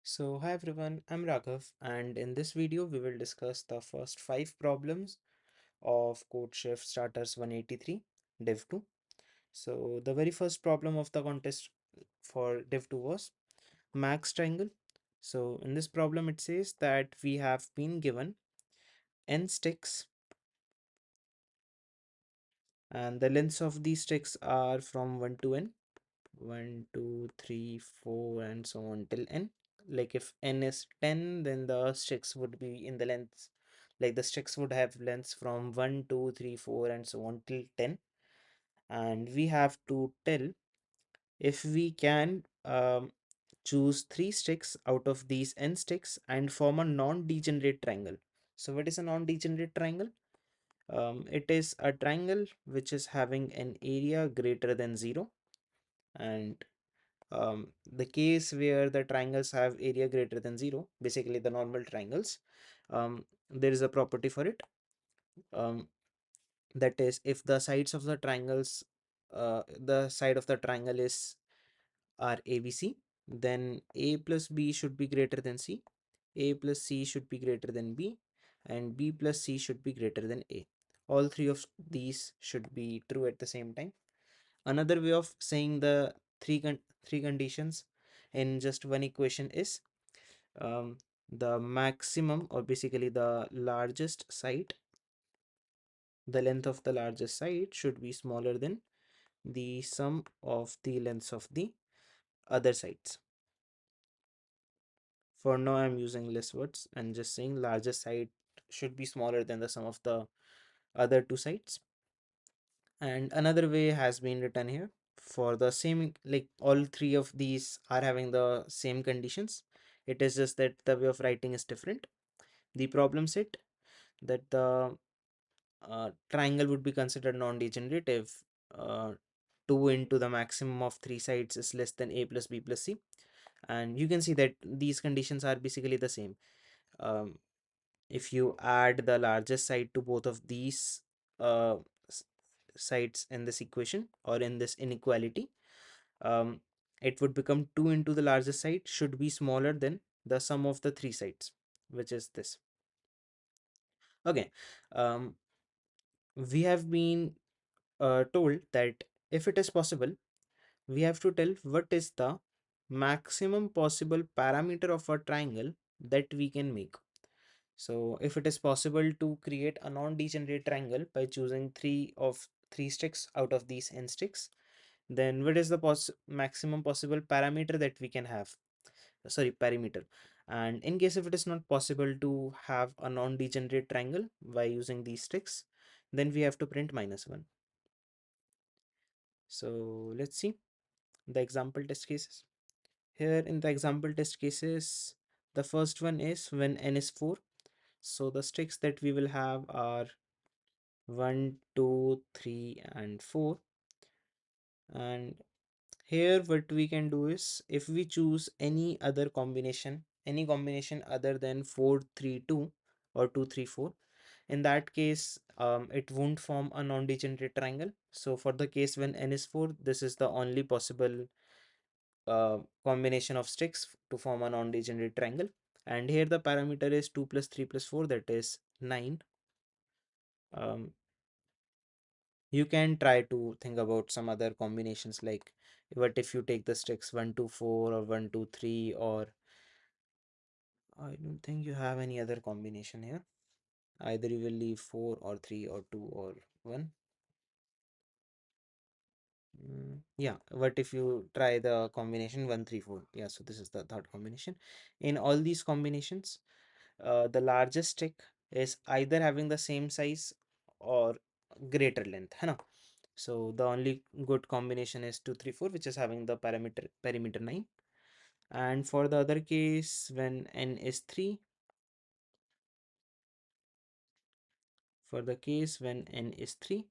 Hi everyone, I'm Raghav, and in this video, we will discuss the first 5 problems of Codechef Starters 183 Div 2. So, the very first problem of the contest for Div 2 was max triangle. So, in this problem, it says that we have been given n sticks, and the lengths of these sticks are from 1 to n 1, 2, 3, 4, and so on till n. Like if n is 10, then the sticks would be in the lengths, like the sticks would have lengths from 1, 2, 3, 4, and so on till 10. And we have to tell if we can choose 3 sticks out of these n sticks and form a non-degenerate triangle. So what is a non-degenerate triangle? It is a triangle which is having an area greater than 0, and the case where the triangles have area greater than 0, basically the normal triangles, there is a property for it. um, that is, if the sides of the triangles, the side of the triangle is are ABC, then A plus B should be greater than C, A plus C should be greater than B, and B plus C should be greater than A. All three of these should be true at the same time. Another way of saying the three conditions in just one equation is, um, the maximum, or basically the largest side, the length of the largest side should be smaller than the sum of the lengths of the other sides. For now, I'm using less words and just saying largest side should be smaller than the sum of the other two sides. And another way has been written here for the same, like all three of these are having the same conditions. It is just that the way of writing is different. The problem set that the triangle would be considered non-degenerative. uh, 2 into the maximum of 3 sides is less than a plus b plus c, and you can see that these conditions are basically the same. um, if you add the largest side to both of these uh, s- sides in this equation or in this inequality, um, it would become 2 into the largest side should be smaller than the sum of the 3 sides, which is this. Okay. um, we have been told that if it is possible, we have to tell what is the maximum possible parameter of a triangle that we can make. So if it is possible to create a non-degenerate triangle by choosing three sticks out of these n sticks, then what is the maximum possible parameter that we can have? Sorry, perimeter. And in case if it is not possible to have a non-degenerate triangle by using these sticks, then we have to print -1. So let's see the example test cases. Here in the example test cases, the first one is when n is 4. So the sticks that we will have are 1, 2, 3, and 4. And here what we can do is, if we choose any combination other than 4, 3, 2 or 2, 3, 4, in that case, it won't form a non-degenerate triangle. So for the case when n is 4, this is the only possible combination of sticks to form a non-degenerate triangle. And here the parameter is 2 plus 3 plus 4, that is 9. um, you can try to think about some other combinations, like what if you take the sticks 1 2 4 or 1 2 3, or I don't think you have any other combination here. Either you will leave 4 or 3 or 2 or 1. Yeah, what if you try the combination 1 3 4? Yeah, so this is the third combination. In all these combinations, the largest stick is either having the same size or greater length, है ना? So the only good combination is 2 3 4, which is having the perimeter 9. And for the other case, when n is 3, for the case when n is 3,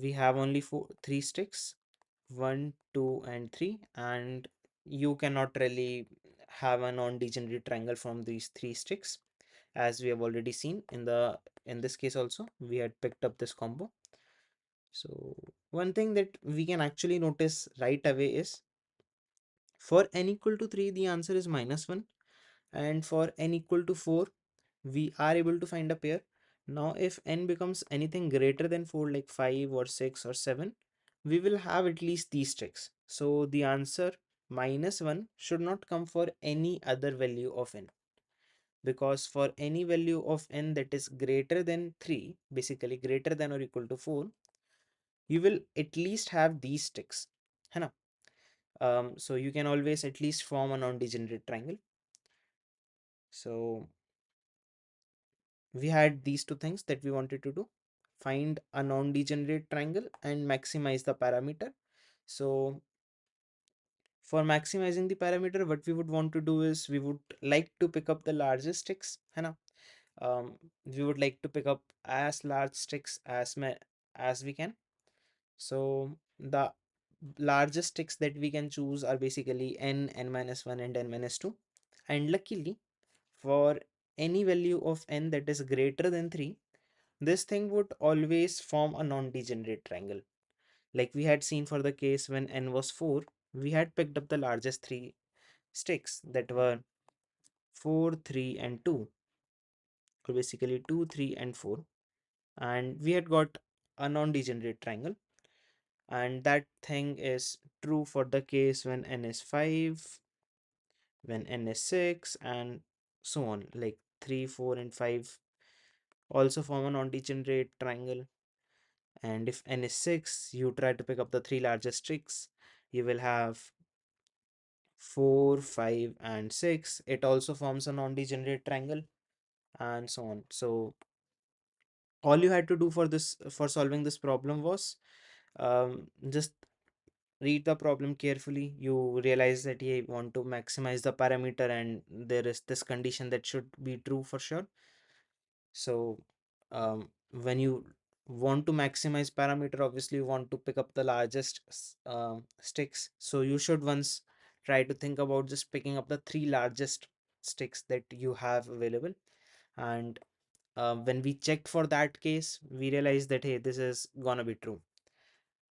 we have only 3 sticks, 1 2 and 3, and you cannot really have a non-degenerate triangle from these 3 sticks, as we have already seen in this case also we had picked up this combo. So one thing that we can actually notice right away is For n equal to 3, the answer is -1, and for n equal to 4, we are able to find a pair. Now, if n becomes anything greater than 4, like 5 or 6 or 7, we will have at least these tricks. So the answer -1 should not come for any other value of n, because for any value of n that is greater than 3, basically greater than or equal to 4, you will at least have these tricks. है ना? So you can always at least form a non-degenerate triangle. So we had these two things that we wanted to do: find a non-degenerate triangle and maximize the parameter. So for maximizing the parameter, what we would want to do is we would like to pick up the largest sticks, है ना? We would like to pick up as large sticks as we can. So the largest sticks that we can choose are basically n, n minus 1, and n minus 2. And luckily, for any value of n that is greater than 3, this thing would always form a non-degenerate triangle. Like we had seen for the case when n was 4, we had picked up the largest three sticks that were 4, 3, and 2, or basically 2, 3, and 4, and we had got a non-degenerate triangle. And that thing is true for the case when n is 5, when n is 6, and so on. Like 3, 4, and 5 also form a non-degenerate triangle. And if n is 6, you try to pick up the three largest sticks, you will have 4, 5, and 6. It also forms a non-degenerate triangle, and so on. So all you had to do for solving this problem was just read the problem carefully. You realize that you want to maximize the parameter and there is this condition that should be true for sure. So when you want to maximize parameter, obviously you want to pick up the largest sticks. So you should once try to think about just picking up the three largest sticks that you have available. And when we checked for that case, we realized that hey, this is gonna be true.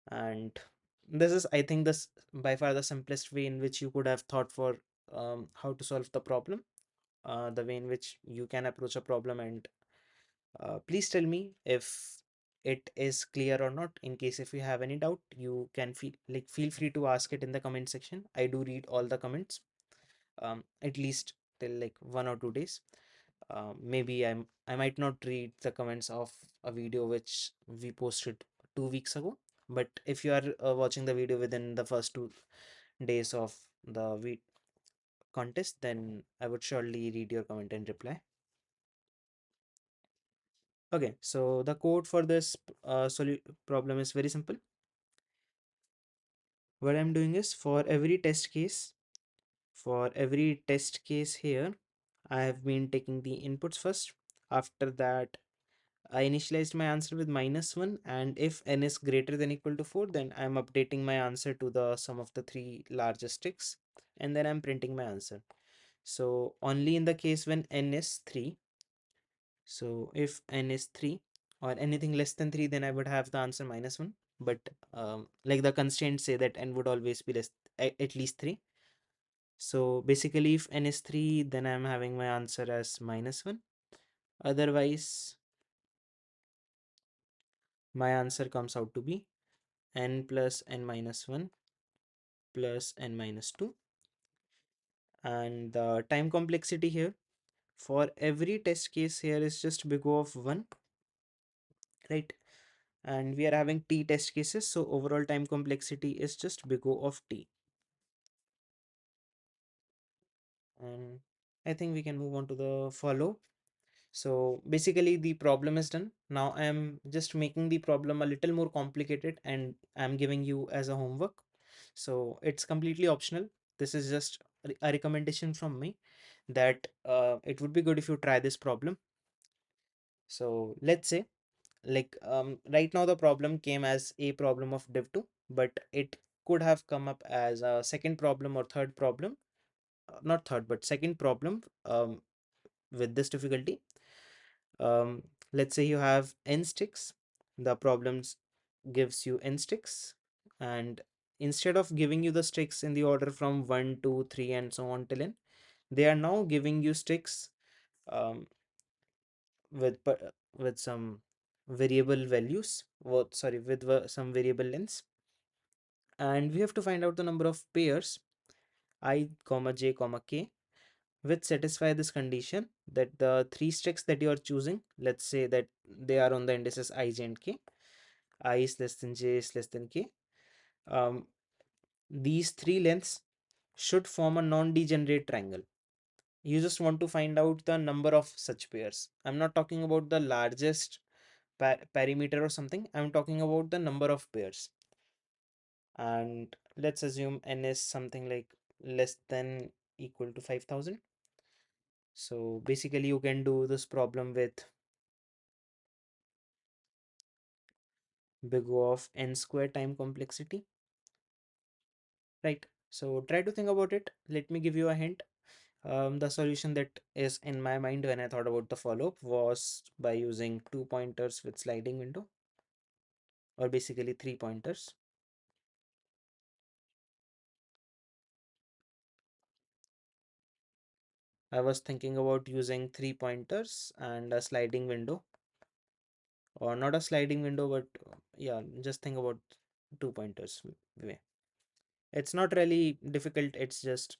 And this is, I think, this by far the simplest way in which you could have thought for how to solve the problem, the way in which you can approach a problem. And please tell me if it is clear or not. In case if you have any doubt, you can feel free to ask it in the comment section. I do read all the comments, at least till like 1 or 2 days. Maybe I might not read the comments of a video which we posted 2 weeks ago. But if you are watching the video within the first 2 days of the contest, then I would surely read your comment and reply. Okay, so the code for this problem is very simple. What I'm doing is for every test case here, I have been taking the inputs first. After that, I initialized my answer with -1, and if n is greater than equal to 4, then I'm updating my answer to the sum of the three largest sticks, and then I'm printing my answer. So only in the case when n is 3, so if n is 3 or anything less than 3, then I would have the answer -1. But like the constraints say that n would always be at least 3. So basically, if n is 3, then I'm having my answer as -1. Otherwise, my answer comes out to be n plus n minus 1 plus n minus 2. And the time complexity here for every test case here is just big O of 1, right? And we are having t test cases, so overall time complexity is just big O of t. And I think we can move on to the follow. So basically the problem is done. Now I am just making the problem a little more complicated and I'm giving you as a homework. So it's completely optional. This is just a recommendation from me that it would be good if you try this problem. So let's say like right now the problem came as a problem of div 2, but it could have come up as a second problem or third problem, not third but second problem with this difficulty. um, let's say you have n sticks. The problems gives you n sticks, and instead of giving you the sticks in the order from 1, 2, 3, and so on till n, they are now giving you sticks um, with some variable values, sorry, with some variable lengths, and we have to find out the number of pairs I comma j comma k which satisfy this condition that the three sticks that you are choosing, let's say that they are on the indices I, j, and k, I is less than j is less than k. Um, these three lengths should form a non-degenerate triangle. You just want to find out the number of such pairs. I'm not talking about the largest perimeter or something. I'm talking about the number of pairs. And let's assume n is something like less than equal to 5000. So basically you can do this problem with big O of n square time complexity, right? So try to think about it. Let me give you a hint. The solution that is in my mind when I thought about the follow-up was by using 2 pointers with sliding window, or basically 3 pointers. I was thinking about using 3 pointers and a sliding window, or not a sliding window, but yeah, just think about 2 pointers way. It's not really difficult, it's just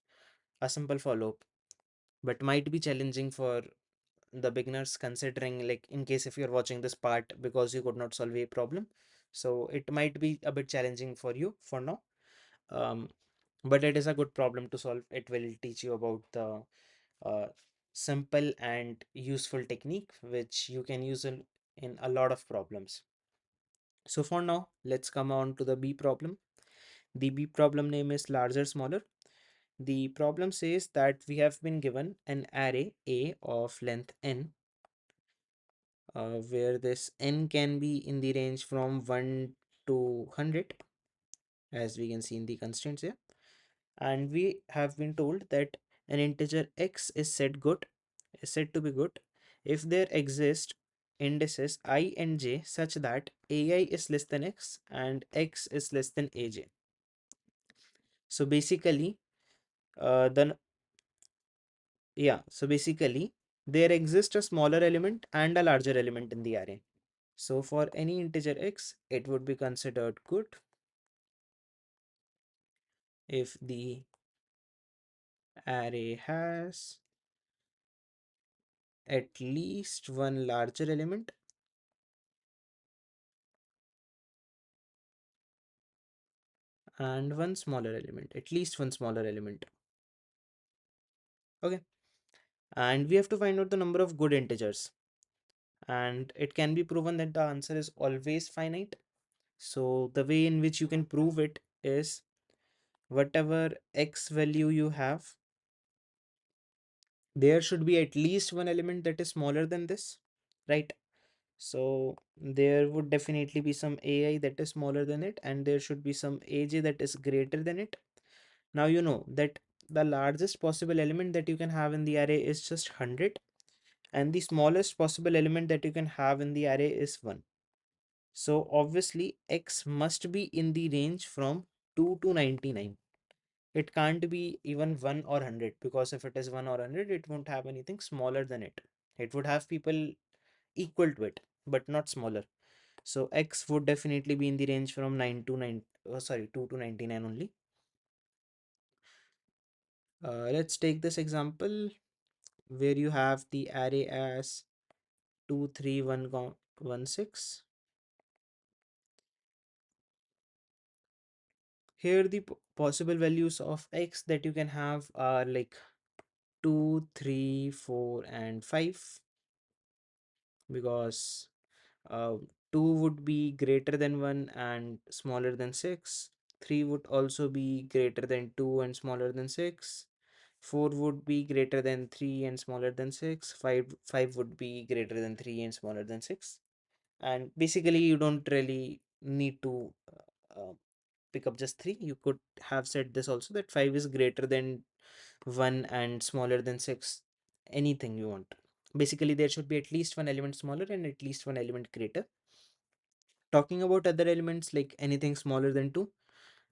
a simple follow-up, but might be challenging for the beginners, considering like in case if you're watching this part because you could not solve a problem, so it might be a bit challenging for you for now. um, but it is a good problem to solve. It will teach you about the uh, simple and useful technique which you can use in a lot of problems. So for now, let's come on to the B problem. The B problem name is larger smaller. The problem says that we have been given an array A of length n, where this n can be in the range from 1 to 100, as we can see in the constraints here. And we have been told that an integer x is said to be good if there exist indices I and j such that ai is less than x and x is less than aj. So basically, the yeah, so basically there exists a smaller element and a larger element in the array. So for any integer x, it would be considered good if the array has at least one larger element and one smaller element, at least one smaller element. Okay. And we have to find out the number of good integers. And it can be proven that the answer is always finite. So the way in which you can prove it is whatever x value you have, there should be at least one element that is smaller than this, right? So there would definitely be some ai that is smaller than it, and there should be some aj that is greater than it. Now you know that the largest possible element that you can have in the array is just 100, and the smallest possible element that you can have in the array is 1. So obviously x must be in the range from 2 to 99. It can't be even 1 or 100, because if it is 1 or 100, it won't have anything smaller than it. It would have people equal to it, but not smaller. So x would definitely be in the range from 9 to 9, sorry, 2 to 99 only. Let's take this example where you have the array as 23116. Here the possible values of x that you can have are like 2, 3, 4, and 5, because uh, 2 would be greater than 1 and smaller than 6. 3 would also be greater than 2 and smaller than 6. 4 would be greater than 3 and smaller than 6. 5 would be greater than 3 and smaller than 6. And basically you don't really need to pick up just 3. You could have said this also, that 5 is greater than 1 and smaller than 6. Anything you want. Basically there should be at least one element smaller and at least one element greater. Talking about other elements like anything smaller than 2,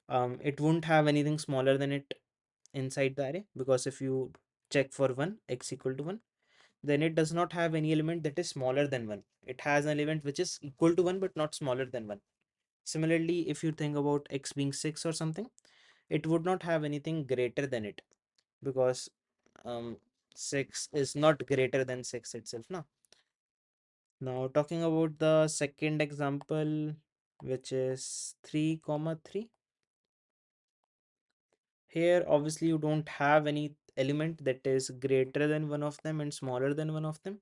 it won't have anything smaller than it inside the array, because if you check for 1 x equal to 1, then it does not have any element that is smaller than 1. It has an element which is equal to 1 but not smaller than 1. Similarly, if you think about x being 6 or something, it would not have anything greater than it, because 6 is not greater than 6 itself. Now talking about the second example, which is 3 comma 3. Here obviously you don't have any element that is greater than one of them and smaller than one of them,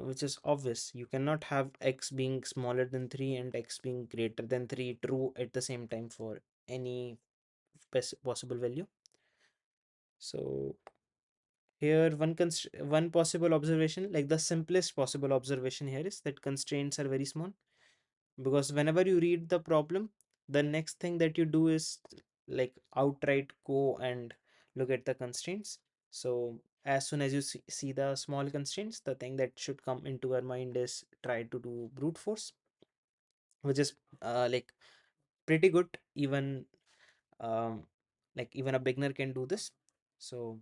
which is obvious. You cannot have x being smaller than 3 and x being greater than 3 true at the same time for any possible value. So here one possible observation, like the simplest possible observation here, is that constraints are very small, because whenever you read the problem, the next thing that you do is like outright go and look at the constraints. So as soon as you see the small constraints, the thing that should come into our mind is try to do brute force, which is like pretty good. Even um, like even a beginner can do this. So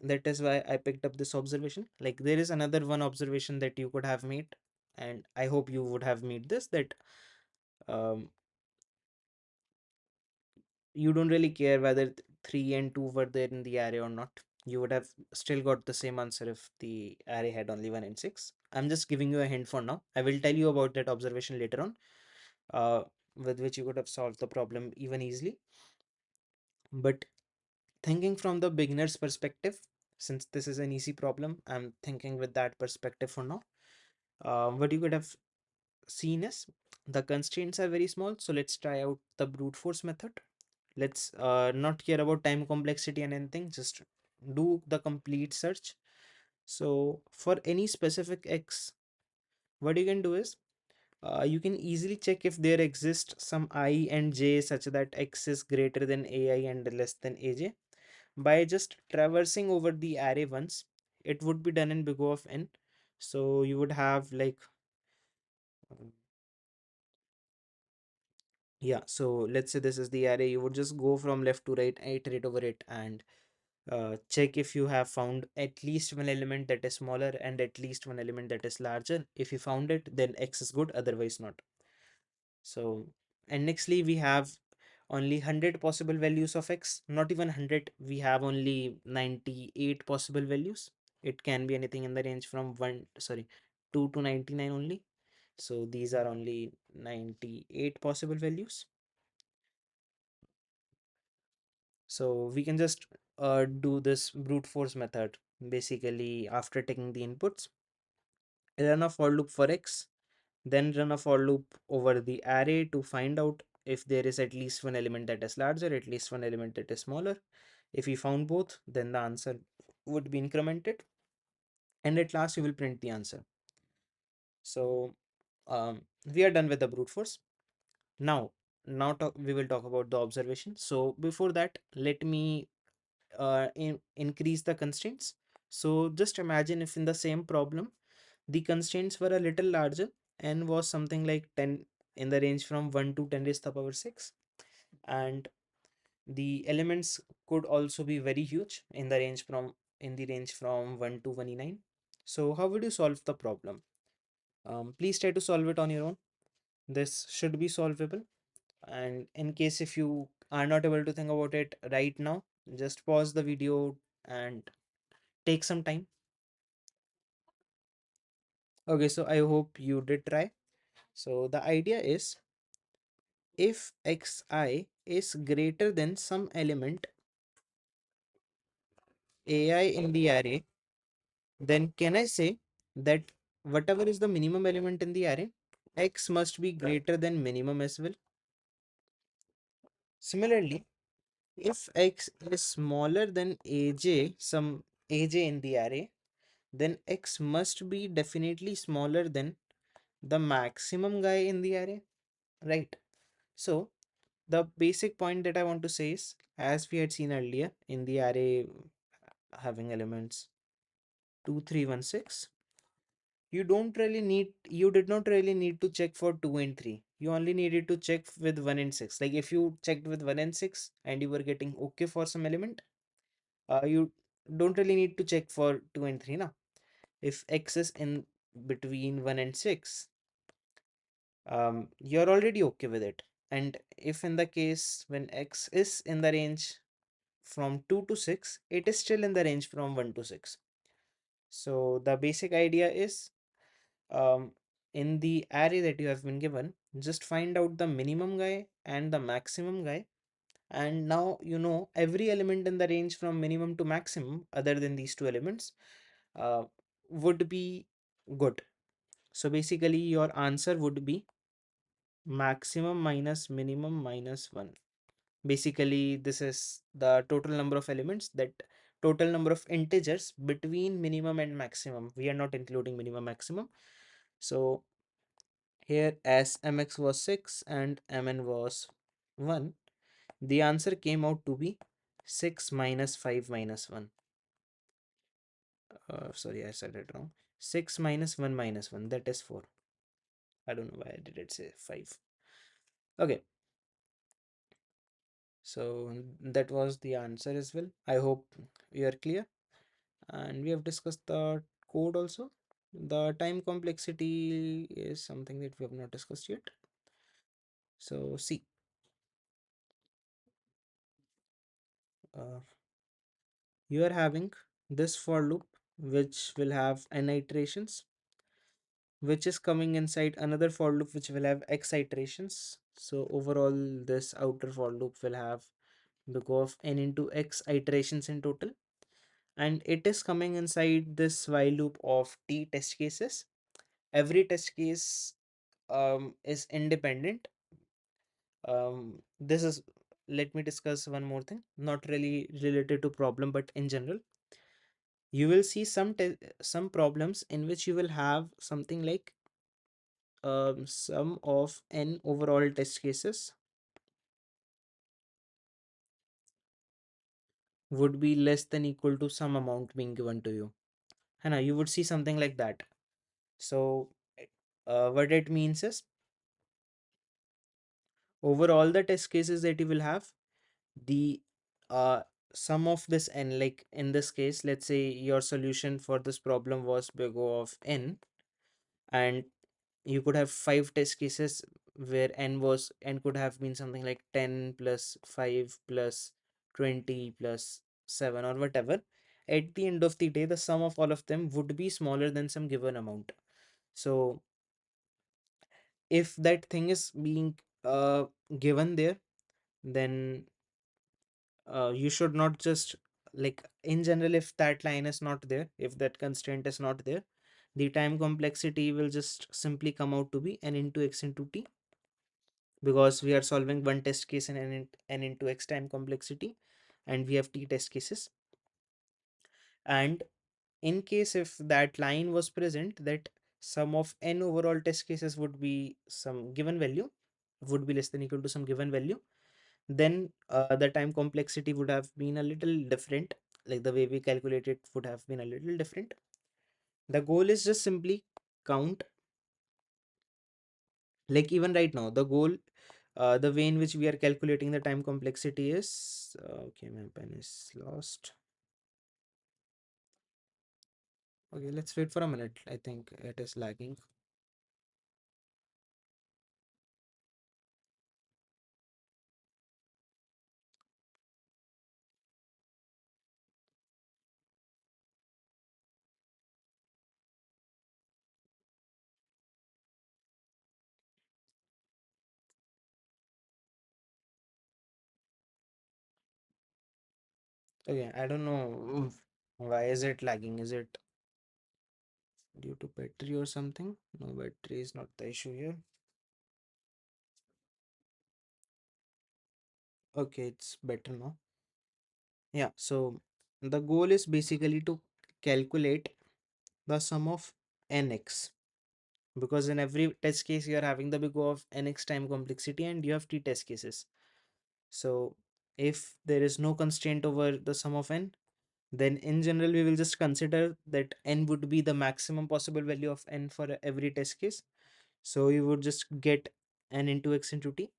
that is why I picked up this observation. Like there is another one observation that you could have made, and I hope you would have made this, that um, you don't really care whether 3 and 2 were there in the array or not. You would have still got the same answer if the array had only 1 and 6. I'm just giving you a hint for now. I will tell you about that observation later on, uh, with which you could have solved the problem even easily. But thinking from the beginner's perspective, since this is an easy problem, I'm thinking with that perspective for now. What you could have seen is the constraints are very small, so let's try out the brute force method. Let's not care about time complexity and anything, just do the complete search. So for any specific x, what you can do is you can easily check if there exists some I and j such that x is greater than ai and less than aj by just traversing over the array once. It would be done in big O of n. So you would have like yeah, so let's say this is the array. You would just go from left to right, iterate over it, and check if you have found at least one element that is smaller and at least one element that is larger. If you found it, then x is good, otherwise not. So, and nextly we have only 100 possible values of x, not even 100, we have only 98 possible values. It can be anything in the range from 2 to 99 only. So these are only 98 possible values. So we can just do this brute force method. Basically, after taking the inputs, run a for loop for x, then run a for loop over the array to find out if there is at least one element that is larger, at least one element that is smaller. If we found both, then the answer would be incremented, and at last you will print the answer. So we are done with the brute force. Now, we will talk about the observation. So before that, let me increase the constraints. So just imagine if in the same problem, the constraints were a little larger and was something like 10, in the range from 1 to 10 raised to the power 6, and the elements could also be very huge in the range from 1 to 199. So how would you solve the problem? Please try to solve it on your own. This should be solvable, and in case if you are not able to think about it right now, just pause the video and take some time. Okay, so I hope you did try. So the idea is, if xi is greater than some element ai in the array, then can I say that whatever is the minimum element in the array, x must be greater than minimum as well? Similarly, if x is smaller than some aj in the array, then x must be definitely smaller than the maximum guy in the array, right? So the basic point that I want to say is, as we had seen earlier in the array having elements 2 3 1 6, you did not really need to check for 2 and 3. You only needed to check with 1 and 6. Like if you checked with 1 and 6 and you were getting okay for some element, you don't really need to check for 2 and 3 now. If x is in between 1 and 6, you're already okay with it. And if in the case when x is in the range from 2 to 6, it is still in the range from 1 to 6. So the basic idea is, um, in the array that you have been given, just find out the minimum guy and the maximum guy. And now you know every element in the range from minimum to maximum, other than these two elements, uh, would be good. So basically, your answer would be maximum minus minimum minus 1. Basically, this is the total number of elements, that total number of integers between minimum and maximum. We are not including minimum maximum. So here, as mx was 6 and mn was 1, the answer came out to be 6 minus 5 minus 1. Sorry, I said it wrong. 6 minus 1 minus 1, that is 4. I don't know why I did it say 5. Okay, so that was the answer as well. I hope we are clear. And we have discussed the code also. The time complexity is something that we have not discussed yet. So see, uh, you are having this for loop which will have n iterations, which is coming inside another for loop which will have x iterations. So overall, this outer for loop will have the go of n into x iterations in total, and it is coming inside this while loop of t test cases. Every test case is independent. This is Let me discuss one more thing, not really related to problem, but in general, you will see some problems in which you will have something like sum of n overall test cases would be less than equal to some amount being given to you. Hana, you would see something like that. So what it means is, over all the test cases that you will have, the uh, sum of this n, like in this case, let's say your solution for this problem was big O of n, and you could have 5 test cases where n could have been something like 10 plus 5 plus 20 plus 7 or whatever. At the end of the day, the sum of all of them would be smaller than some given amount. So if that thing is being given there, then you should not just, like in general, if that line is not there, if that constraint is not there, the time complexity will just simply come out to be n into x into t, because we are solving one test case in n into x time complexity, and we have t test cases. And in case if that line was present, that sum of n overall test cases would be some given value, would be less than equal to some given value, then the time complexity would have been a little different. Like the way we calculate it would have been a little different. The goal is just simply count. Like even right now, the goal, the way in which we are calculating the time complexity is, okay, my pen is lost. Okay, let's wait for a minute. I think it is lagging. Okay, I don't know why is it lagging. Is it due to battery or something? No, battery is not the issue here. Okay, it's better now. Yeah, so the goal is basically to calculate the sum of nx, because in every test case you are having the big O of nx time complexity and you have t test cases. So if there is no constraint over the sum of n, then in general we will just consider that n would be the maximum possible value of n for every test case. So you would just get n into x into t.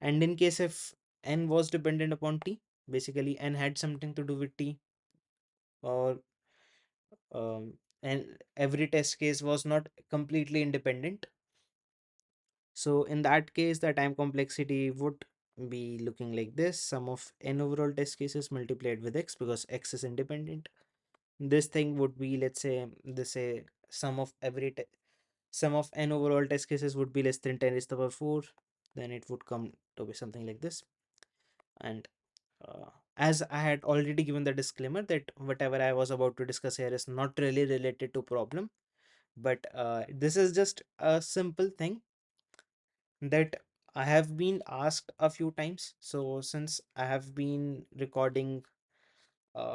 And in case if n was dependent upon t, basically n had something to do with t, or and every test case was not completely independent. So in that case, the time complexity would be looking like this: sum of n overall test cases multiplied with x, because x is independent. This thing would be, let's say, this say sum of sum of n overall test cases would be less than 10 raised to the power 4. Then it would come to be something like this. And as I had already given the disclaimer that whatever I was about to discuss here is not really related to problem, but this is just a simple thing that I have been asked a few times. So since I have been recording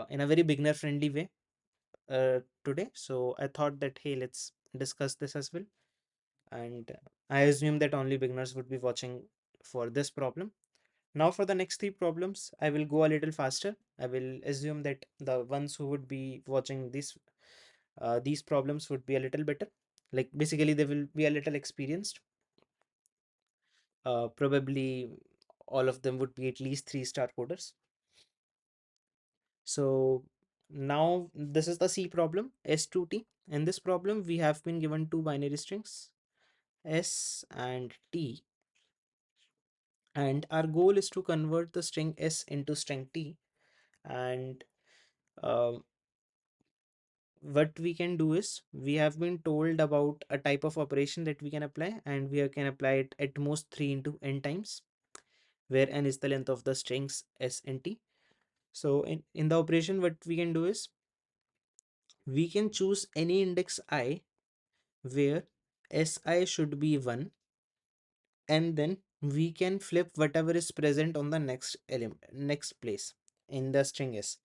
in a very beginner friendly way today, so I thought that hey, let's discuss this as well. And I assume that only beginners would be watching for this problem. Now for the next three problems, I will go a little faster. I will assume that the ones who would be watching these problems would be a little better. Like basically, they will be a little experienced. Probably all of them would be at least 3-star coders. So now this is the C problem, S2T. In this problem, we have been given two binary strings, S and T, and our goal is to convert the string S into string T. And um what we can do is, we have been told about a type of operation that we can apply, and we can apply it at most 3 into n times, where n is the length of the strings S and T. So in the operation, what we can do is, we can choose any index I where Si should be 1, and then we can flip whatever is present on the next place in the string S.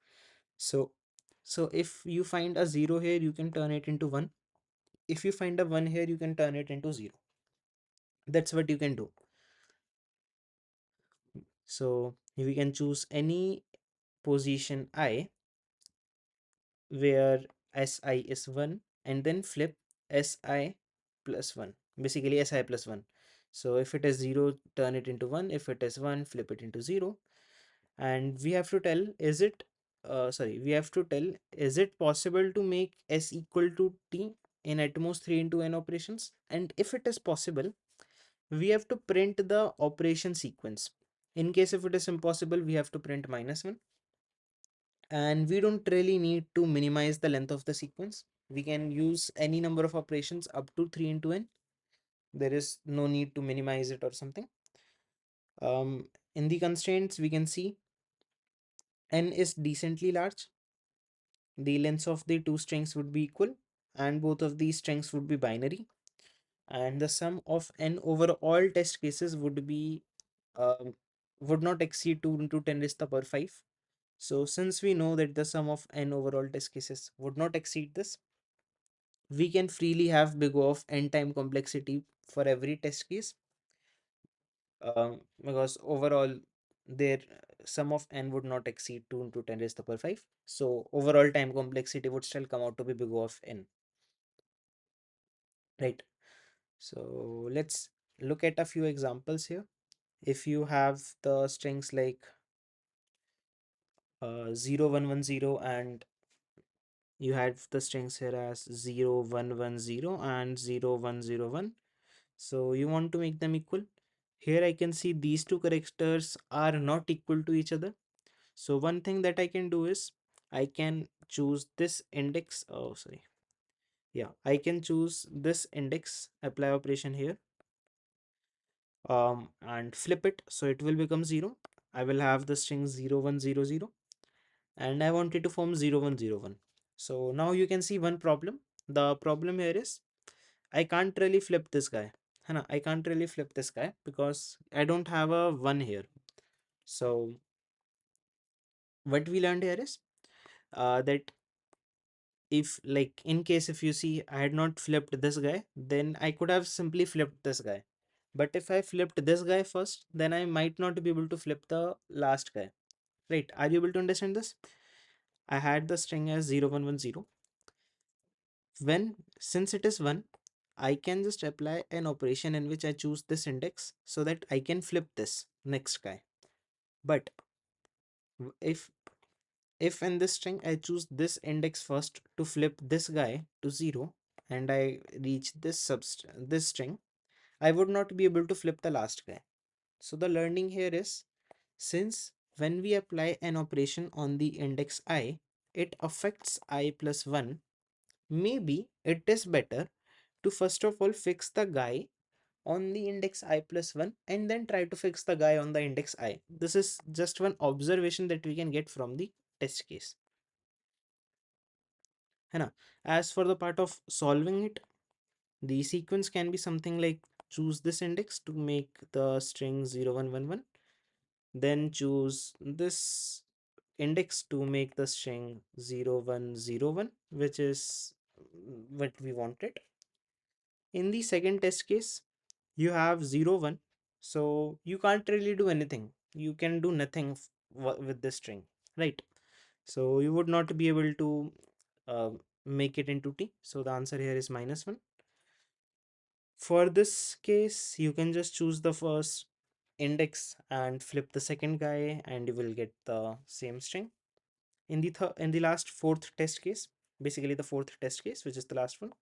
So if you find a 0 here, you can turn it into 1. If you find a 1 here, you can turn it into 0. That's what you can do. So we can choose any position I where Si is 1, and then flip Si plus 1, basically Si plus 1. So if it is 0, turn it into 1. If it is 1, flip it into 0. And we have to tell, we have to tell, is it possible to make S equal to T in at most 3 into n operations? And if it is possible, we have to print the operation sequence. In case if it is impossible, we have to print -1. And we don't really need to minimize the length of the sequence. We can use any number of operations up to 3 into n. There is no need to minimize it or something. In the constraints, we can see n is decently large. The lengths of the two strings would be equal, and both of these strings would be binary. And the sum of n over all test cases would be um, would not exceed 2 into 10 raised to the power 5. So since we know that the sum of n overall test cases would not exceed this, we can freely have big O of n time complexity for every test case, because overall their sum of n would not exceed 2 into 10 raised to the power 5. So overall time complexity would still come out to be big O of n, right? So let's look at a few examples here. If you have the strings like 0110, and you have the strings here as 0110 and 0101, so you want to make them equal. Here I can see these two characters are not equal to each other. So one thing that I can do is, I can choose this index. Oh, sorry. Yeah, I can choose this index, apply operation here, and flip it, so it will become 0. I will have the string 0100, and I want it to form 0101. So now you can see one problem. The problem here is, I can't really flip this guy. है ना? I can't really flip this guy because I don't have a 1 here. So what we learned here is, that if, like, in case if you see I had not flipped this guy, then I could have simply flipped this guy. But if I flipped this guy first, then I might not be able to flip the last guy. Right? Are you able to understand this? I had the string as 0110. When, since it is 1, I can just apply an operation in which I choose this index so that I can flip this next guy. But if in this string I choose this index first to flip this guy to 0 and I reach this string, I would not be able to flip the last guy. So the learning here is, since when we apply an operation on the index I, it affects I plus 1, maybe it is better to first of all fix the guy on the index I plus 1 and then try to fix the guy on the index I. This is just one observation that we can get from the test case. है ना? As for the part of solving it, the sequence can be something like choose this index to make the string 0111, then choose this index to make the string 0101, which is what we wanted. In the second test case, you have 01, so you can't really do anything. You can do nothing with this string, right? So you would not be able to uh, make it into t. So the answer here is -1. For this case, you can just choose the first index and flip the second guy, and you will get the same string. In the last fourth test case, basically the fourth test case, which is the last one,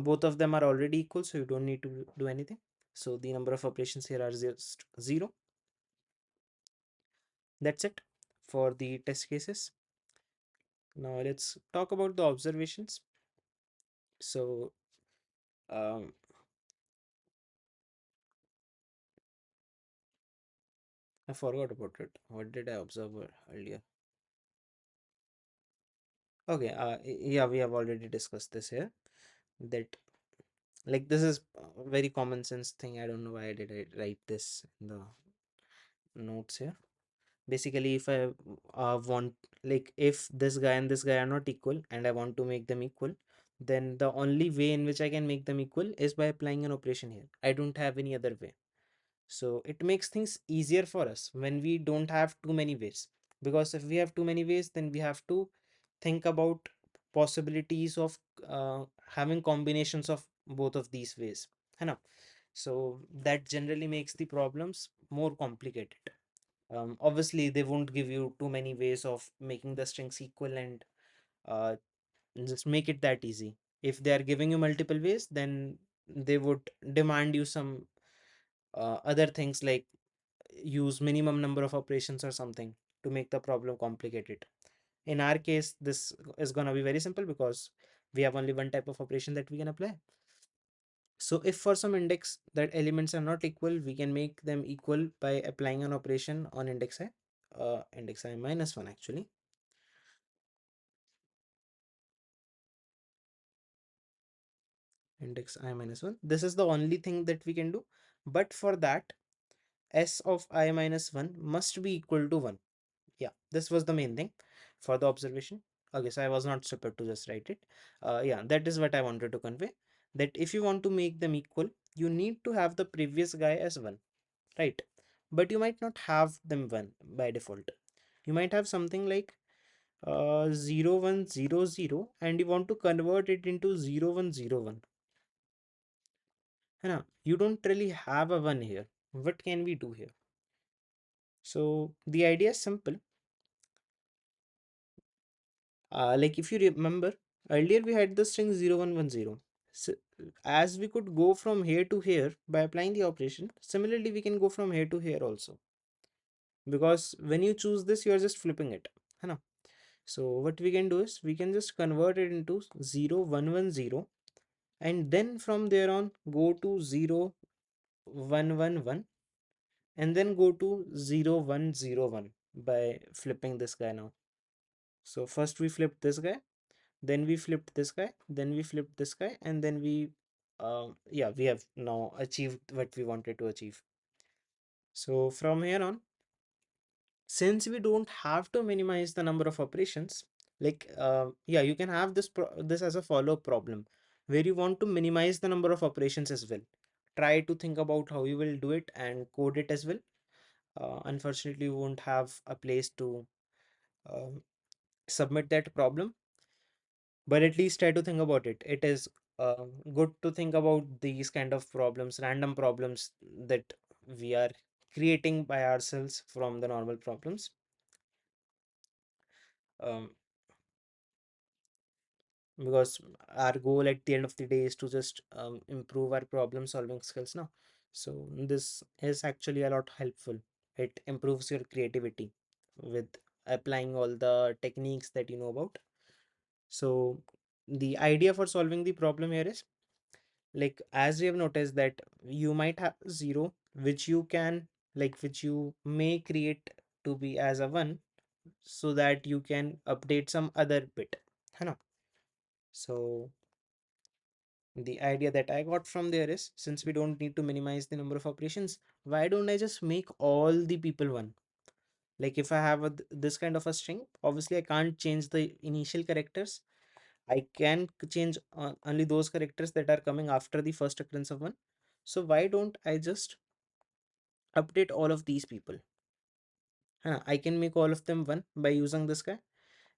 both of them are already equal, so you don't need to do anything. So the number of operations here are just 0. That's it for the test cases. Now let's talk about the observations. So um, I forgot about it. What did I observe earlier? Okay, yeah, we have already discussed this here. That, like, this is a very common sense thing. I don't know why did I write this in the notes here. Basically, if I want, like, if this guy and this guy are not equal and I want to make them equal, then the only way in which I can make them equal is by applying an operation here. I don't have any other way. So it makes things easier for us when we don't have too many ways. Because if we have too many ways, then we have to think about possibilities of having combinations of both of these ways. है ना? So that generally makes the problems more complicated. Obviously, they won't give you too many ways of making the strings equal and uh, just make it that easy. If they are giving you multiple ways, then they would demand you some other things like use minimum number of operations or something to make the problem complicated. In our case, this is gonna be very simple because we have only one type of operation that we can apply. So if for some index that elements are not equal, we can make them equal by applying an operation on index I minus 1 actually. Index I minus 1. This is the only thing that we can do. But for that, S of I minus 1 must be equal to 1. Yeah, this was the main thing for the observation. Okay, so I was not stupid to just write it. Yeah, that is what I wanted to convey. That if you want to make them equal, you need to have the previous guy as 1, right? But you might not have them 1 by default. You might have something like 0100 and you want to convert it into 0101. है ना? You don't really have a 1 here. What can we do here? So the idea is simple. Like if you remember, earlier we had the string 0110. So as we could go from here to here by applying the operation, similarly we can go from here to here also. Because when you choose this, you are just flipping it. है ना? So what we can do is we can just convert it into 0110 and then from there on go to 0111 and then go to 0101 by flipping this guy now. So first we flipped this guy, then we flipped this guy, then we flipped this guy, and then yeah, we have now achieved what we wanted to achieve. So from here on, since we don't have to minimize the number of operations, like yeah, you can have this as a follow-up problem where you want to minimize the number of operations as well. Try to think about how you will do it and code it as well. Unfortunately, you won't have a place to um submit that problem, but at least try to think about it. It is good to think about these kind of problems, random problems that we are creating by ourselves from the normal problems. um, because our goal at the end of the day is to just improve our problem solving skills now. So this is actually a lot helpful. It improves your creativity with applying all the techniques that you know about. So the idea for solving the problem here is, like, as we have noticed that you might have zero, which you can, like, which you may create to be as a one, so that you can update some other bit, है ना? So the idea that I got from there is, since we don't need to minimize the number of operations, why don't I just make all the people one? Like, if I have this kind of a string, obviously I can't change the initial characters. I can change only those characters that are coming after the first occurrence of one. So why don't I just update all of these people? Huh, I can make all of them one by using this guy.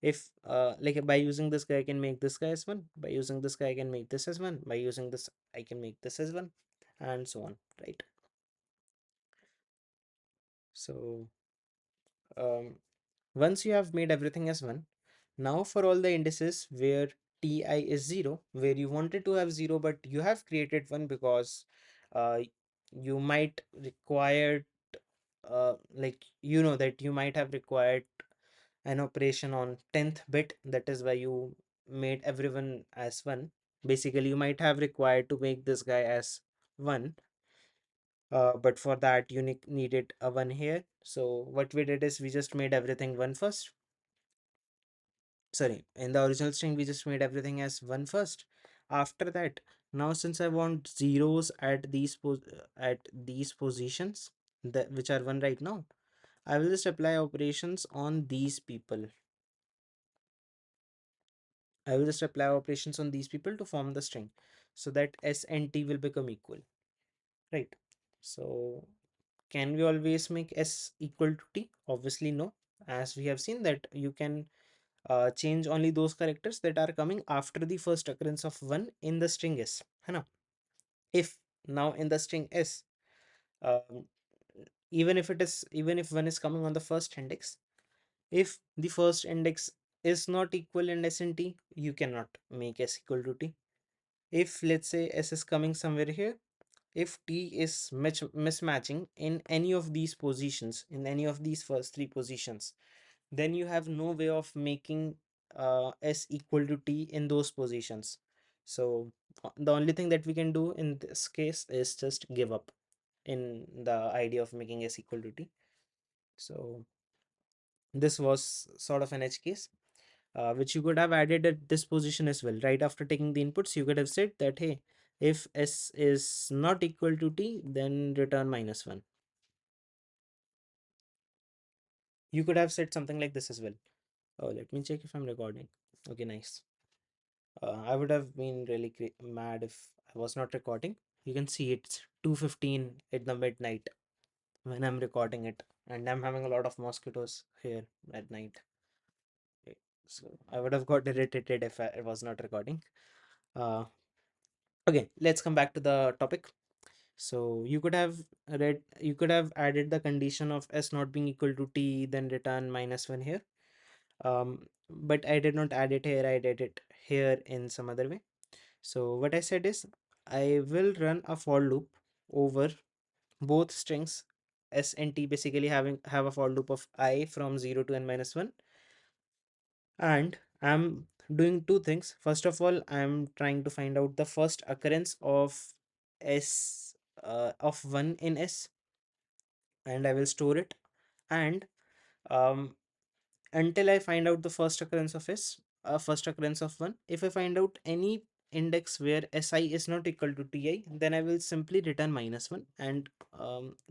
If like, by using this guy I can make this guy as one, by using this guy I can make this as one, by using this I can make this as one, and so on, right? So um, once you have made everything as one, now for all the indices where ti is 0, where you wanted to have 0 but you have created one because uh, you might require, like, you know that you might have required an operation on 10th bit, that is why you made everyone as 1. Basically you might have required to make this guy as 1, but for that you needed a 1 here. So what we did is we just made everything 1 first. Sorry, in the original string we just made everything as 1 first. After that, now since I want zeros at these positions, that which are 1 right now, I will just apply operations on these people. I will just apply operations on these people to form the string, so that s and t will become equal, right? So can we always make s equal to t? Obviously no, as we have seen that you can change only those characters that are coming after the first occurrence of 1 in the string s, है ना? If now in the string s, um, even if 1 is coming on the first index, if the first index is not equal in s and t, you cannot make s equal to t. If let's say s is coming somewhere here, if t is mismatching in any of these positions, in any of these first three positions, then you have no way of making s equal to t in those positions. So the only thing that we can do in this case is just give up in the idea of making s equal to t. So this was sort of an edge case, which you could have added at this position as well. Right after taking the inputs, you could have said that, hey, if s is not equal to t, then return -1. You could have said something like this as well. Oh, let me check if I'm recording. Okay, nice. I would have been really mad if I was not recording. You can see it's 2:15 at the midnight when I'm recording it, and I'm having a lot of mosquitoes here at night. Okay, so I would have got irritated if I was not recording. Uh, okay, let's come back to the topic. So you could have added the condition of s not being equal to t, then return -1 here. But I did not add it here, I did it here in some other way. So what I said is, I will run a for loop over both strings s and t, basically have a for loop of I from 0 to n-1, and I'm doing two things. First of all, I'm trying to find out the first occurrence of s, of 1 in s, and I will store it. And um, until I find out the first occurrence of s, first occurrence of 1, if I find out any index where si is not equal to ti, then I will simply return -1 and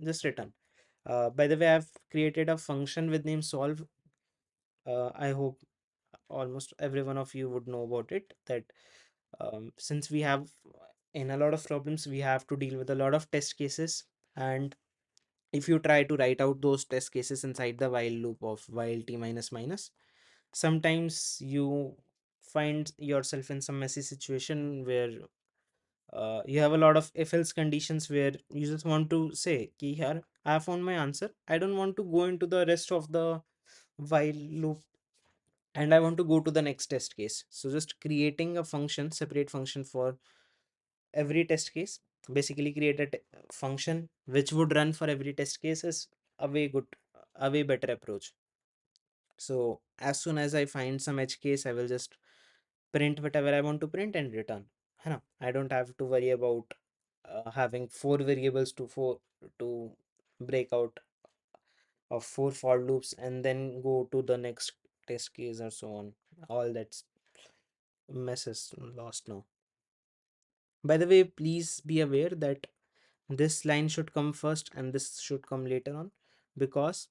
just return. By the way, I've created a function with name solve. I hope almost every one of you would know about it, that since we have, in a lot of problems we have to deal with a lot of test cases, and if you try to write out those test cases inside the while loop of while t minus minus, sometimes you find yourself in some messy situation where you have a lot of if else conditions where you just want to say ki here I have found my answer, I don't want to go into the rest of the while loop, and I want to go to the next test case. So just creating a function, separate function for every test case, basically create a function which would run for every test case is a way good, a way better approach. So as soon as I find some edge case, I will just print whatever I want to print and return. है ना? I don't have to worry about having four variables to break out of four for loops and then go to the next test case or so on. All that mess is lost now. By the way, please be aware that this line should come first and this should come later on, because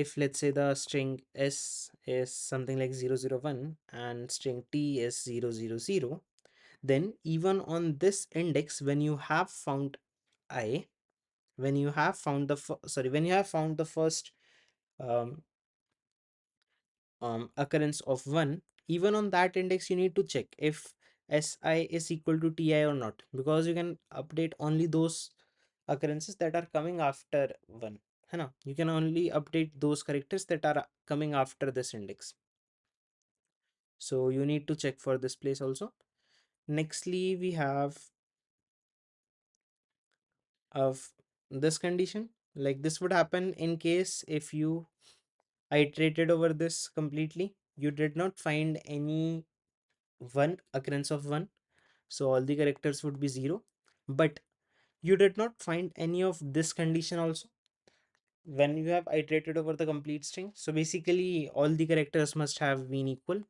if let's say the string s is something like 001 and string t is 000, then even on this index, when you have found I, when you have found the when you have found the first um, occurrence of 1, even on that index you need to check if si is equal to ti or not, because you can update only those occurrences that are coming after 1, है ना? You can only update those characters that are coming after this index, so you need to check for this place also. Nextly we have of this condition, like this would happen in case if you iterated over this completely, you did not find any one occurrence of 1, so all the characters would be 0, but you did not find any of this condition also when you have iterated over the complete string. So basically all the characters must have been equal.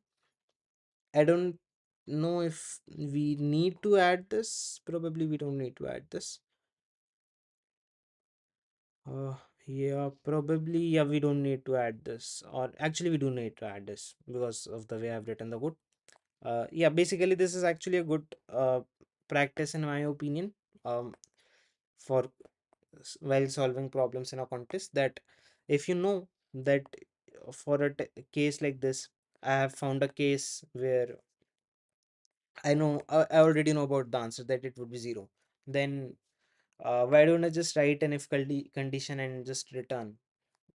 I don't know if we need to add this, probably we don't need to add this. uh yeah, probably, yeah, we don't need to add this, or actually we do need to add this because of the way I've written the code. Yeah, basically this is actually a good practice in my opinion, um for while solving problems in a contest, that if you know that for a case like this, I have found a case where I know I already know about the answer that it would be 0, then why don't I just write an if condition and just return?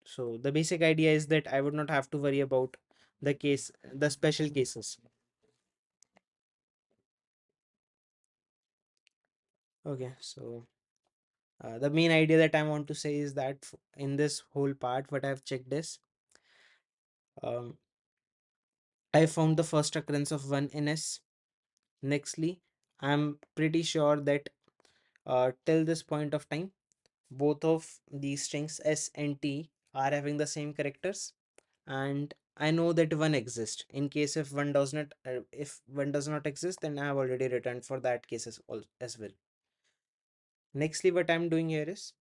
So the basic idea is that I would not have to worry about the special cases. Okay, so the main idea that I want to say is that in this whole part, what I've checked is um, I found the first occurrence of 1 in S. Nextly, I'm pretty sure that till this point of time, both of these strings S and T are having the same characters, and I know that one exists. In case if one does not, if one does not exist, then I have already returned for that case as well. Nextly, what I'm doing here is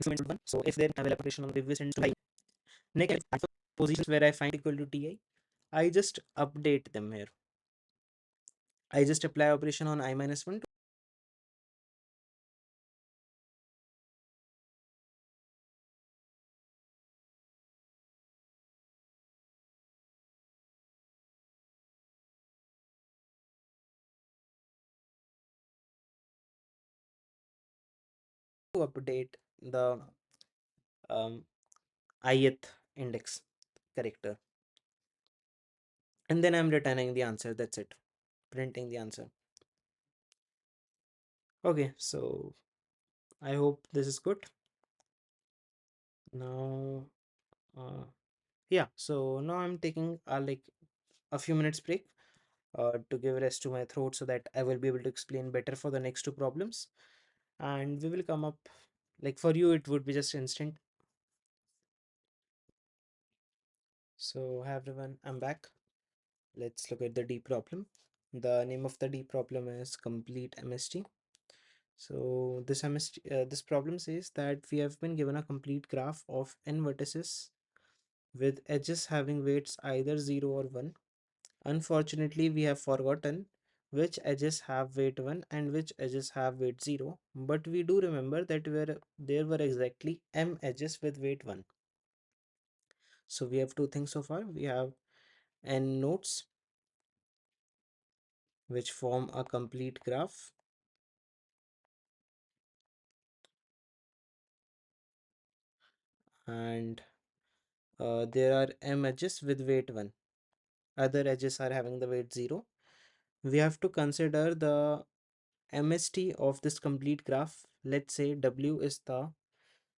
one. So if there have operation on the previous and line, next positions where I find equal to Ti, I just update them here. I just apply operation on I minus 1 to update the um, ith index character, and then I'm returning the answer. That's it, printing the answer. Okay, so I hope this is good. Now, yeah, so now I'm taking like a few minutes break to give rest to my throat so that I will be able to explain better for the next two problems, and we will come up, like for you it would be just instant. So hi everyone, I'm back. Let's look at the D problem. The name of the D problem is complete MST. So this problem says that we have been given a complete graph of n vertices with edges having weights either 0 or 1. Unfortunately, we have forgotten which edges have weight 1 and which edges have weight 0, but we do remember that there were exactly m edges with weight 1. So we have two things so far. We have n nodes which form a complete graph, and there are m edges with weight 1. Other edges are having the weight 0. We have to consider the MST of this complete graph. Let's say W is the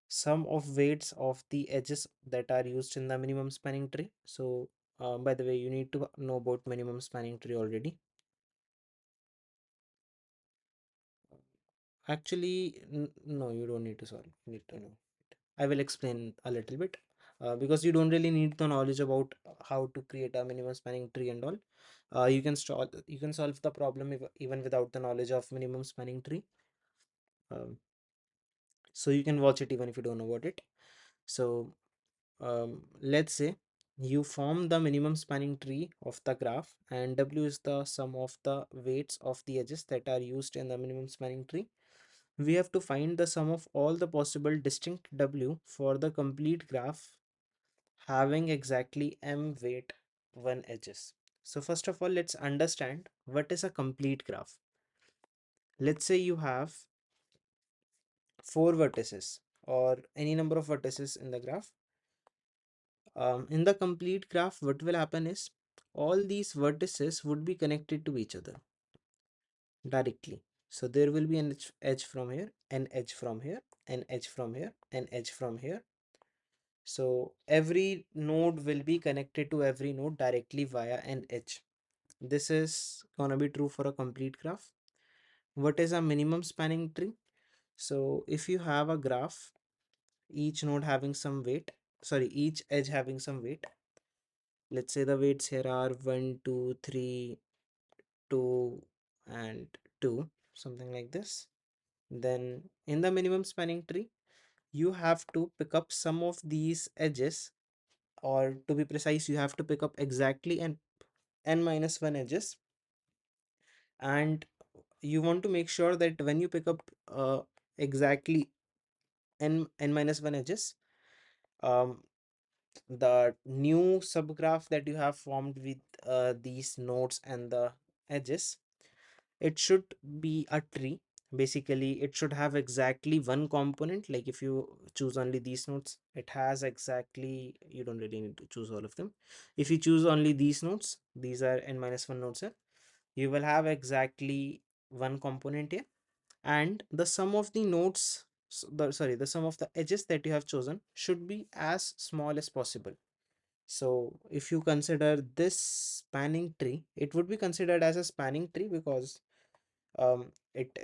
sum of weights of the edges that are used in the minimum spanning tree. So by the way, you need to know about minimum spanning tree already. Actually, no, you don't need to solve. You need to know. I will explain a little bit because you don't really need the knowledge about how to create a minimum spanning tree and all. You can solve the problem even without the knowledge of minimum spanning tree. Um, so you can watch it even if you don't know about it. So let's say you form the minimum spanning tree of the graph, and W is the sum of the weights of the edges that are used in the minimum spanning tree. We have to find the sum of all the possible distinct W for the complete graph having exactly m weight 1 edges. So first of all, let's understand what is a complete graph. Let's say you have 4 vertices or any number of vertices in the graph. In the complete graph, what will happen is all these vertices would be connected to each other directly. So there will be an edge from here, an edge from here, an edge from here, an edge from here. So every node will be connected to every node directly via an edge. This is gonna be true for a complete graph. What is a minimum spanning tree? So if you have a graph, each node having some weight, sorry, each edge having some weight. Let's say the weights here are 1, 2, 3, 2, and 2, something like this. Then in the minimum spanning tree, you have to pick up some of these edges, or to be precise, you have to pick up exactly n minus 1 edges, and you want to make sure that when you pick up exactly n minus 1 edges, um, the new subgraph that you have formed with these nodes and the edges, it should be a tree. Basically, it should have exactly one component. Like if you choose only these nodes, it has exactly, you don't really need to choose all of them. If you choose only these nodes, these are n minus 1 nodes here, you will have exactly one component here, and the sum of the nodes, the sum of the edges that you have chosen should be as small as possible. So if you consider this spanning tree, it would be considered as a spanning tree because it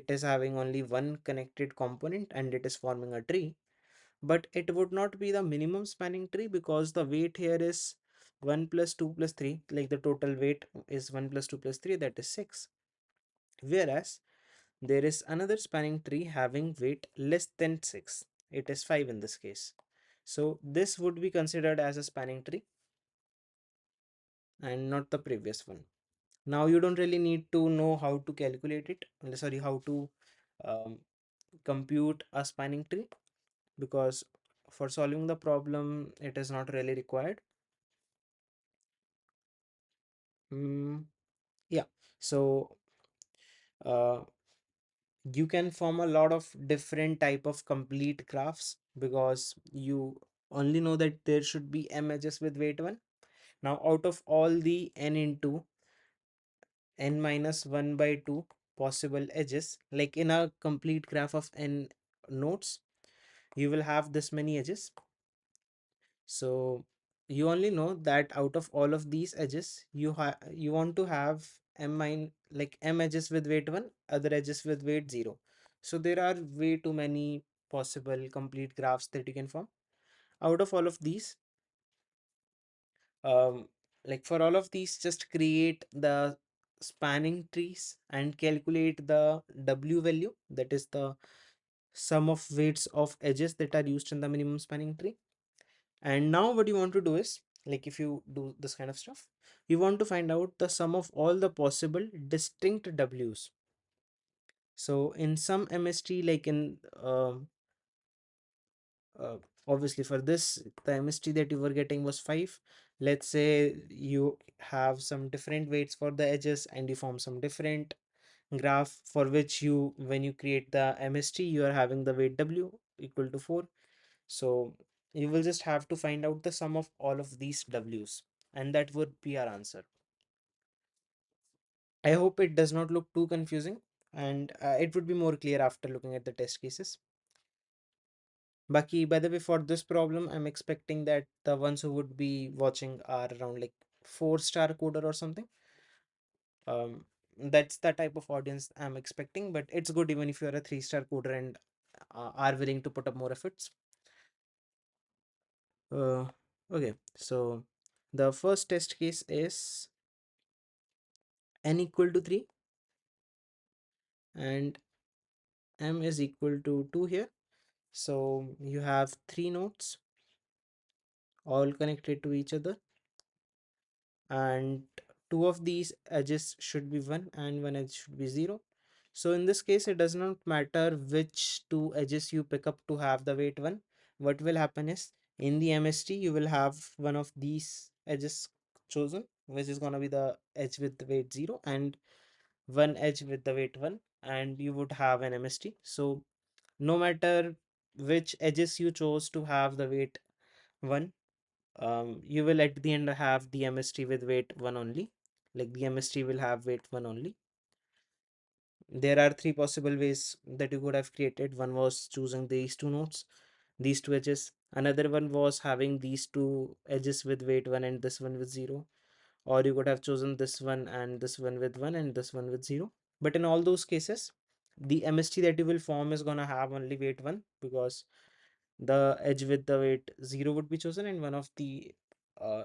is having only one connected component and it is forming a tree. But it would not be the minimum spanning tree because the weight here is 1 plus 2 plus 3, like the total weight is 1 plus 2 plus 3, that is 6. Whereas there is another spanning tree having weight less than 6, it is 5 in this case. So this would be considered as a spanning tree and not the previous one. Now you don't really need to know how to calculate it, sorry, how to um, compute a spanning tree, because for solving the problem it is not really required. Yeah, so uh, you can form a lot of different type of complete graphs because you only know that there should be m edges with weight 1. Now out of all the n into n minus 1 by 2 possible edges, like in a complete graph of n nodes, you will have this many edges. So you only know that out of all of these edges, you want to have like m edges with weight 1, other edges with weight 0. So there are way too many possible complete graphs that you can form. Out of all of these, um, like for all of these, just create the spanning trees and calculate the W value, that is the sum of weights of edges that are used in the minimum spanning tree. And now what you want to do is, like if you do this kind of stuff, you want to find out the sum of all the possible distinct W's. So in some MST, like in Obviously for this the MST that you were getting was 5. Let's say you have some different weights for the edges and you form some different graph for which you, when you create the MST, you are having the weight W equal to 4. So you will just have to find out the sum of all of these W's, and that would be our answer. I hope it does not look too confusing, and it would be more clear after looking at the test cases. Baki, by the way, for this problem, I'm expecting that the ones who would be watching are around like 4-star coder or something. Um, that's the type of audience I'm expecting, but it's good even if you're a 3-star coder and are willing to put up more efforts. Uh, okay, so the first test case is n equal to 3 and m is equal to 2 here. So you have 3 nodes all connected to each other, and two of these edges should be 1 and one edge should be 0. So in this case, it does not matter which two edges you pick up to have the weight 1. What will happen is in the MST, you will have one of these edges chosen, which is going to be the edge with the weight 0 and one edge with the weight 1, and you would have an MST. So no matter which edges you chose to have the weight 1, you will at the end have the MST with weight 1 only. Like the MST will have weight 1 only. There are three possible ways that you could have created. One was choosing these two nodes, these two edges. Another one was having these two edges with weight 1 and this one with 0. Or you could have chosen this one and this one with 1 and this one with 0. But in all those cases, the MST that you will form is going to have only weight 1, because the edge with the weight 0 would be chosen and one of the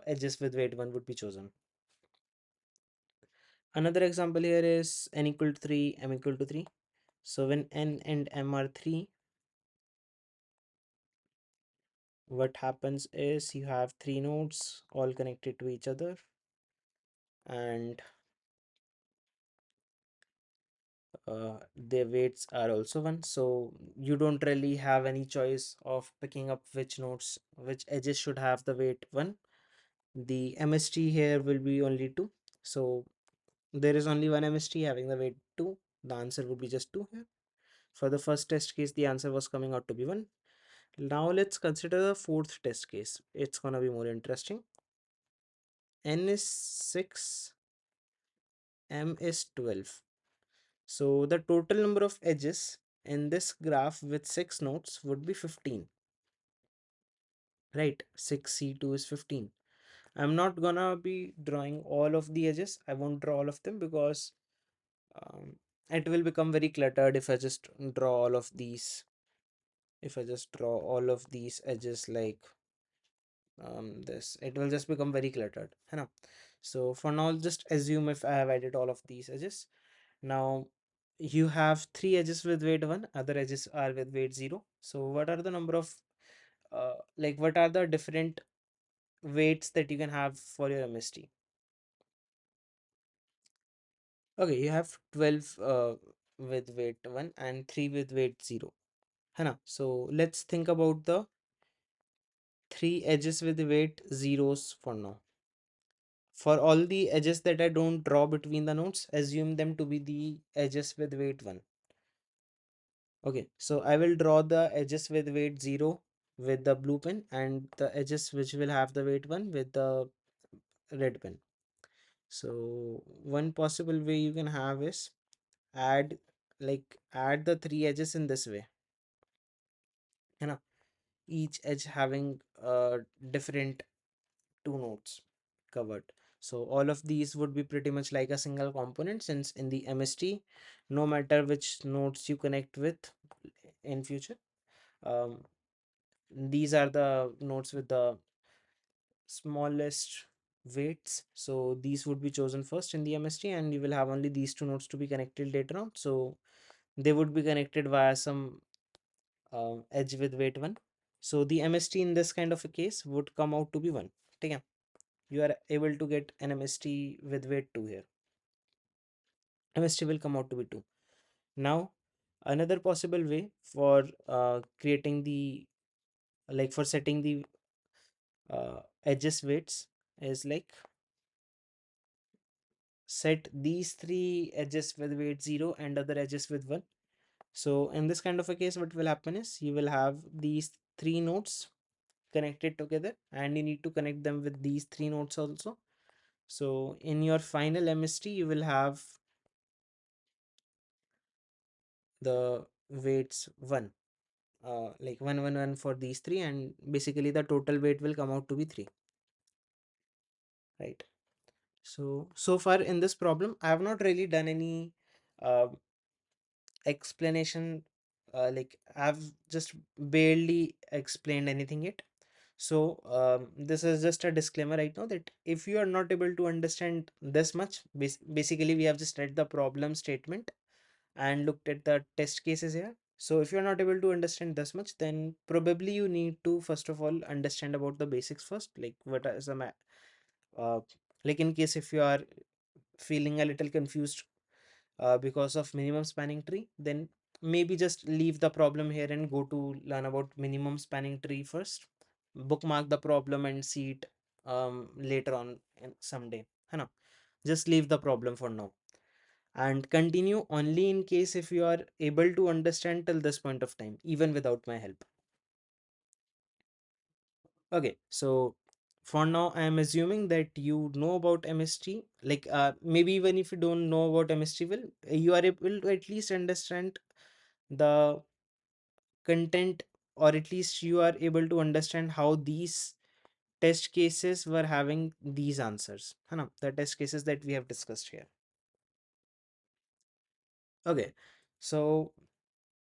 edges with weight 1 would be chosen. Another example here is n equal to 3, m equal to 3. So when n and m are 3, what happens is you have 3 nodes all connected to each other, and their weights are also 1. So you don't really have any choice of picking up which nodes, which edges should have the weight 1. The MST here will be only 2. So there is only one MST having the weight 2. The answer would be just 2 here. For the first test case, the answer was coming out to be 1. Now let's consider the fourth test case. It's gonna be more interesting. N is 6, M is 12. So the total number of edges in this graph with 6 nodes would be 15. Right? 6C2 is 15. I'm not gonna be drawing all of the edges. I won't draw all of them because um, it will become very cluttered if I just draw all of these. If I just draw all of these edges like this, it will just become very cluttered, है ना? So for now, just assume if I have added all of these edges. Now you have 3 edges with weight 1, other edges are with weight 0. So what are the number of like what are the different weights that you can have for your MST? Okay, you have 12 with weight 1 and 3 with weight 0, है ना? So let's think about the 3 edges with weight zeros for now. For all the edges that I don't draw between the nodes, assume them to be the edges with weight 1. Okay, so I will draw the edges with weight 0 with the blue pen and the edges which will have the weight 1 with the red pen. So one possible way you can have is add add the 3 edges in this way. You know, each edge having different 2 nodes covered. So all of these would be pretty much like a single component, since in the MST, no matter which nodes you connect with in future, um, these are the nodes with the smallest weights. So these would be chosen first in the MST, and you will have only these two nodes to be connected later on. So they would be connected via some edge with weight 1. So the MST in this kind of a case would come out to be 1. Okay, you are able to get an MST with weight 2 here. MST will come out to be 2. Now, another possible way for creating the like for setting the edges weights is like set these three edges with weight 0 and other edges with 1. So in this kind of a case, what will happen is you will have these three nodes connected together, and you need to connect them with these three nodes also. So in your final MST, you will have the weights 1, like 1 1 1 for these three, and basically the total weight will come out to be 3, right? So far in this problem, I have not really done any uh, explanation. Like I've just barely explained anything yet. So this is just a disclaimer right now that if you are not able to understand this much, basically we have just read the problem statement and looked at the test cases here. So if you're not able to understand this much, then probably you need to first of all understand about the basics first, like what is a uh, like in case if you are feeling a little confused because of minimum spanning tree, then maybe just leave the problem here and go to learn about minimum spanning tree first. Bookmark the problem and see it later on in someday. है ना? Just leave the problem for now and continue only in case if you are able to understand till this point of time, even without my help. Okay, so for now, I am assuming that you know about MST. Like, maybe even if you don't know about MST, well, you are able to at least understand the content, or at least you are able to understand how these test cases were having these answers. है ना? The test cases that we have discussed here. Okay, so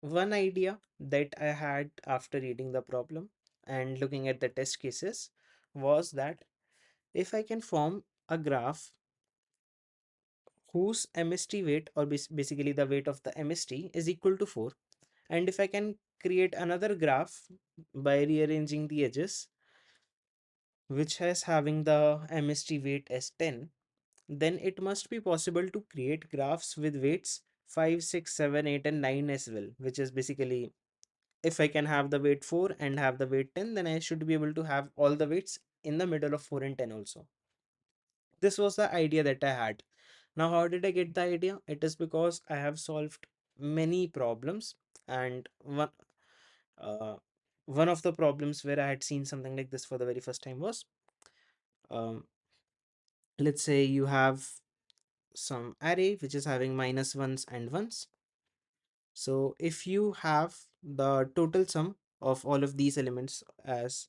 one idea that I had after reading the problem and looking at the test cases was that if I can form a graph whose MST weight, or basically the weight of the MST, is equal to 4, and if I can create another graph by rearranging the edges which has having the MST weight as 10, then it must be possible to create graphs with weights 5, 6, 7, 8, and 9 as well, which is basically if I can have the weight 4 and have the weight 10, then I should be able to have all the weights in the middle of 4 and 10 also. This was the idea that I had. Now, how did I get the idea? It is because I have solved many problems, and uh, one of the problems where I had seen something like this for the very first time was, um, let's say you have some array which is having minus ones and ones. So if you have the total sum of all of these elements as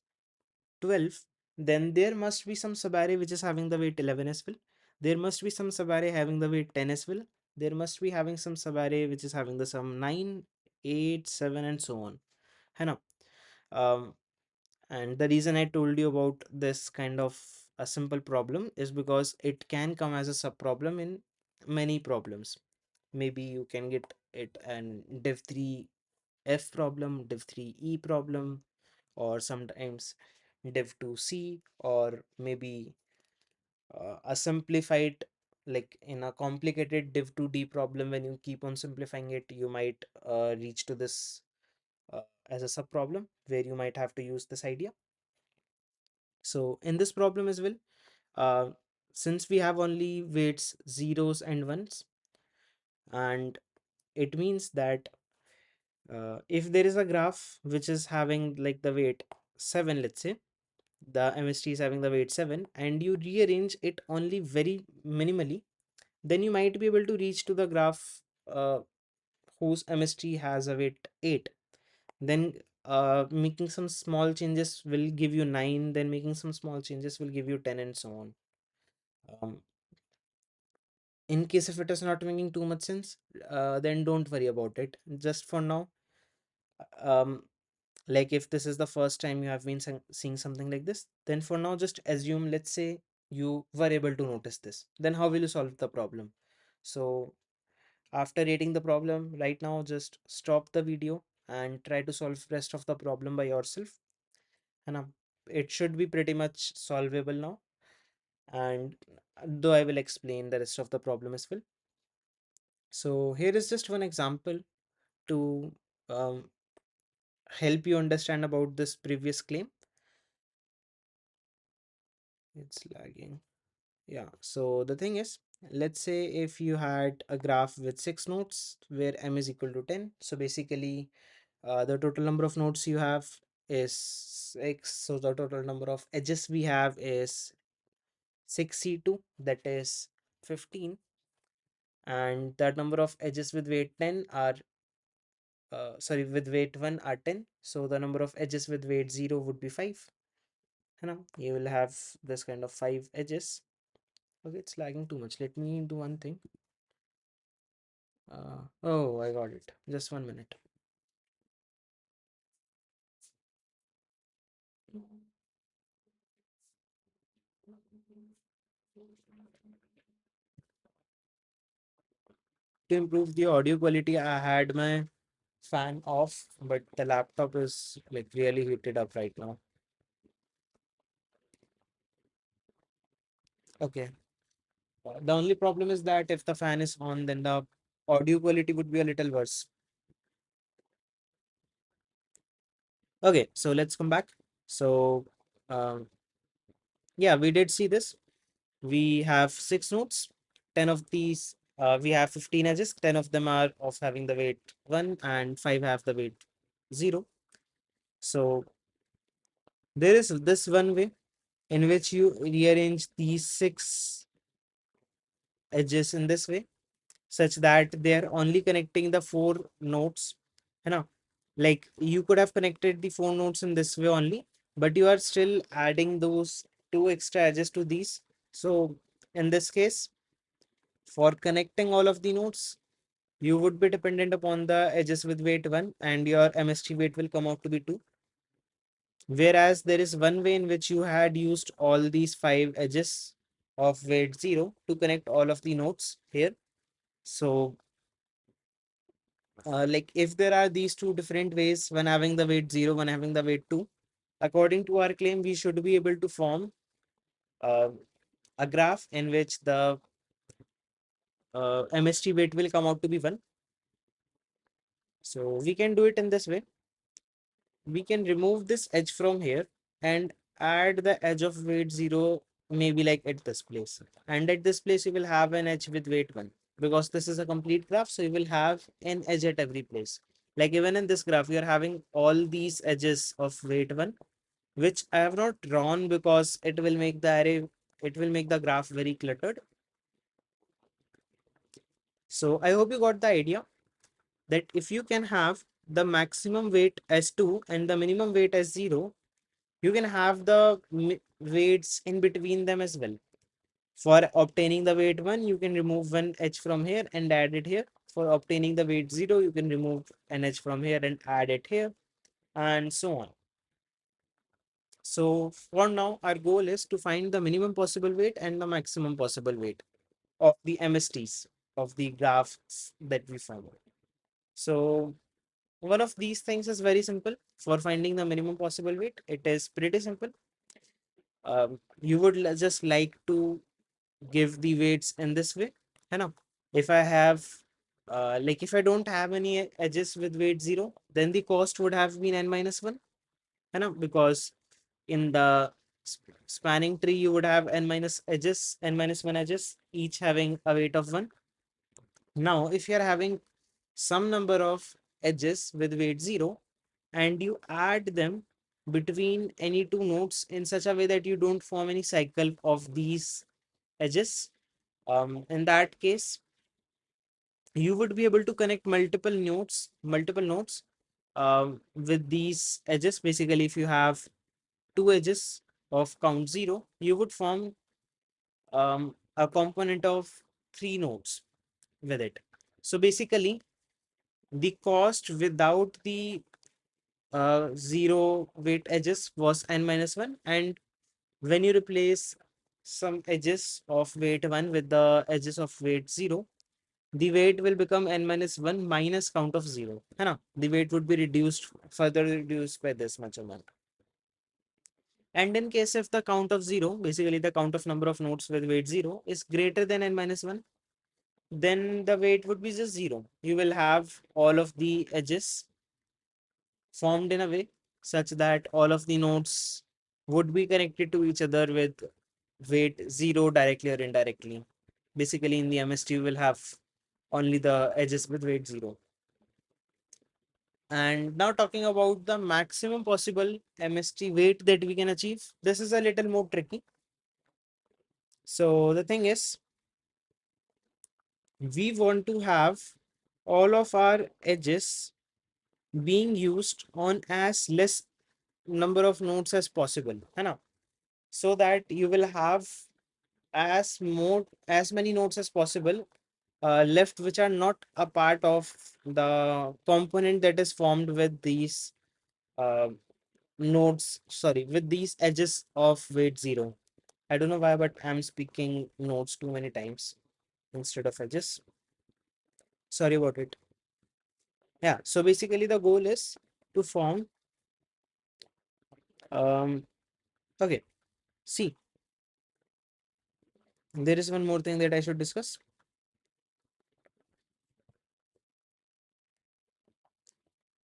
12, then there must be some subarray which is having the weight 11 as well. There must be some subarray having the weight 10 as well. There must be having some subarray which is having the sum 9, 8, 7, and so on. है ना? Um, and the reason I told you about this kind of a simple problem is because it can come as a sub problem in many problems. Maybe you can get it an div 3 F problem, div 3 E problem, or sometimes div 2 C, or maybe a simplified, like in a complicated div 2D problem, when you keep on simplifying it, you might reach to this as a sub problem where you might have to use this idea. So in this problem as well, uh, since we have only weights zeros and ones, and it means that if there is a graph which is having like the weight 7, let's say the MST is having the weight 7, and you rearrange it only very minimally, then you might be able to reach to the graph whose MST has a weight 8. Then making some small changes will give you 9, then making some small changes will give you 10, and so on. Um, in case if it is not making too much sense, then don't worry about it. Just for now, um, like if this is the first time you have been seeing something like this, then for now just assume, let's say you were able to notice this, then how will you solve the problem? So after reading the problem right now, just stop the video and try to solve rest of the problem by yourself, and it should be pretty much solvable now. And though I will explain the rest of the problem as well. So here is just one example to um, help you understand about this previous claim? It's lagging. Yeah, so the thing is, let's say if you had a graph with 6 nodes where m is equal to 10. So basically, the total number of nodes you have is 6. So the total number of edges we have is 6c2, that is 15. And that number of edges with weight 10 are, sorry, with weight 1 are 10. So the number of edges with weight 0 would be 5. You will have this kind of 5 edges. Okay, it's lagging too much. Let me do one thing. Oh, I got it. Just 1 minute. To improve the audio quality, I had my fan off, but the laptop is like really heated up right now. Okay. The only problem is that if the fan is on, then the audio quality would be a little worse. Okay, so let's come back. So, um, yeah, we did see this. We have 6 nodes. 10 of these, we have 15 edges. 10 of them are of having the weight 1 and 5 have the weight 0. So there is this one way in which you rearrange these 6 edges in this way, such that they are only connecting the 4 nodes. You know, like you could have connected the 4 nodes in this way only, but you are still adding those 2 extra edges to these. So in this case, for connecting all of the nodes, you would be dependent upon the edges with weight 1 and your MST weight will come out to be 2. Whereas there is one way in which you had used all these 5 edges of weight 0 to connect all of the nodes here. So like if there are these two different ways, one having the weight 0, one having the weight 2, according to our claim, we should be able to form uh, a graph in which the MST weight will come out to be 1. So we can do it in this way. We can remove this edge from here and add the edge of weight 0, maybe like at this place. And at this place, you will have an edge with weight 1 because this is a complete graph. So you will have an edge at every place. Like even in this graph, we are having all these edges of weight 1, which I have not drawn because it will make the array, it will make the graph very cluttered. So I hope you got the idea that if you can have the maximum weight as 2 and the minimum weight as 0, you can have the weights in between them as well. For obtaining the weight 1, you can remove one edge from here and add it here. For obtaining the weight 0, you can remove an edge from here and add it here, and so on. So for now, our goal is to find the minimum possible weight and the maximum possible weight of the MSTs of the graphs that we found. So one of these things is very simple. For finding the minimum possible weight, it is pretty simple. You would just like to give the weights in this way. You know, if I have like if I don't have any edges with weight 0, then the cost would have been n minus 1. You know, because in the spanning tree you would have n minus edges, n minus 1 edges, each having a weight of 1. Now if you are having some number of edges with weight 0 and you add them between any 2 nodes in such a way that you don't form any cycle of these edges, in that case you would be able to connect multiple nodes with these edges. Basically, if you have 2 edges of count 0, you would form a component of 3 nodes with it. So basically the cost without the 0 weight edges was n minus 1, and when you replace some edges of weight 1 with the edges of weight 0, the weight will become n minus 1 minus count of 0. है ना? The weight would be further reduced by this much amount. And in case if the count of 0, basically the count of number of nodes with weight 0 is greater than n minus 1, then the weight would be just 0. You will have all of the edges formed in a way such that all of the nodes would be connected to each other with weight 0 directly or indirectly. Basically, in the MST, you will have only the edges with weight 0. And now talking about the maximum possible MST weight that we can achieve, this is a little more tricky. So the thing is, we want to have all of our edges being used on as less number of nodes as possible, है ना? So that you will have as many nodes as possible left which are not a part of the component that is formed with these uh, nodes, sorry, with these edges of weight 0. I don't know why, but I'm speaking nodes too many times instead of edges. Sorry about it. Yeah, so basically the goal is to form um okay, see, there is one more thing that I should discuss.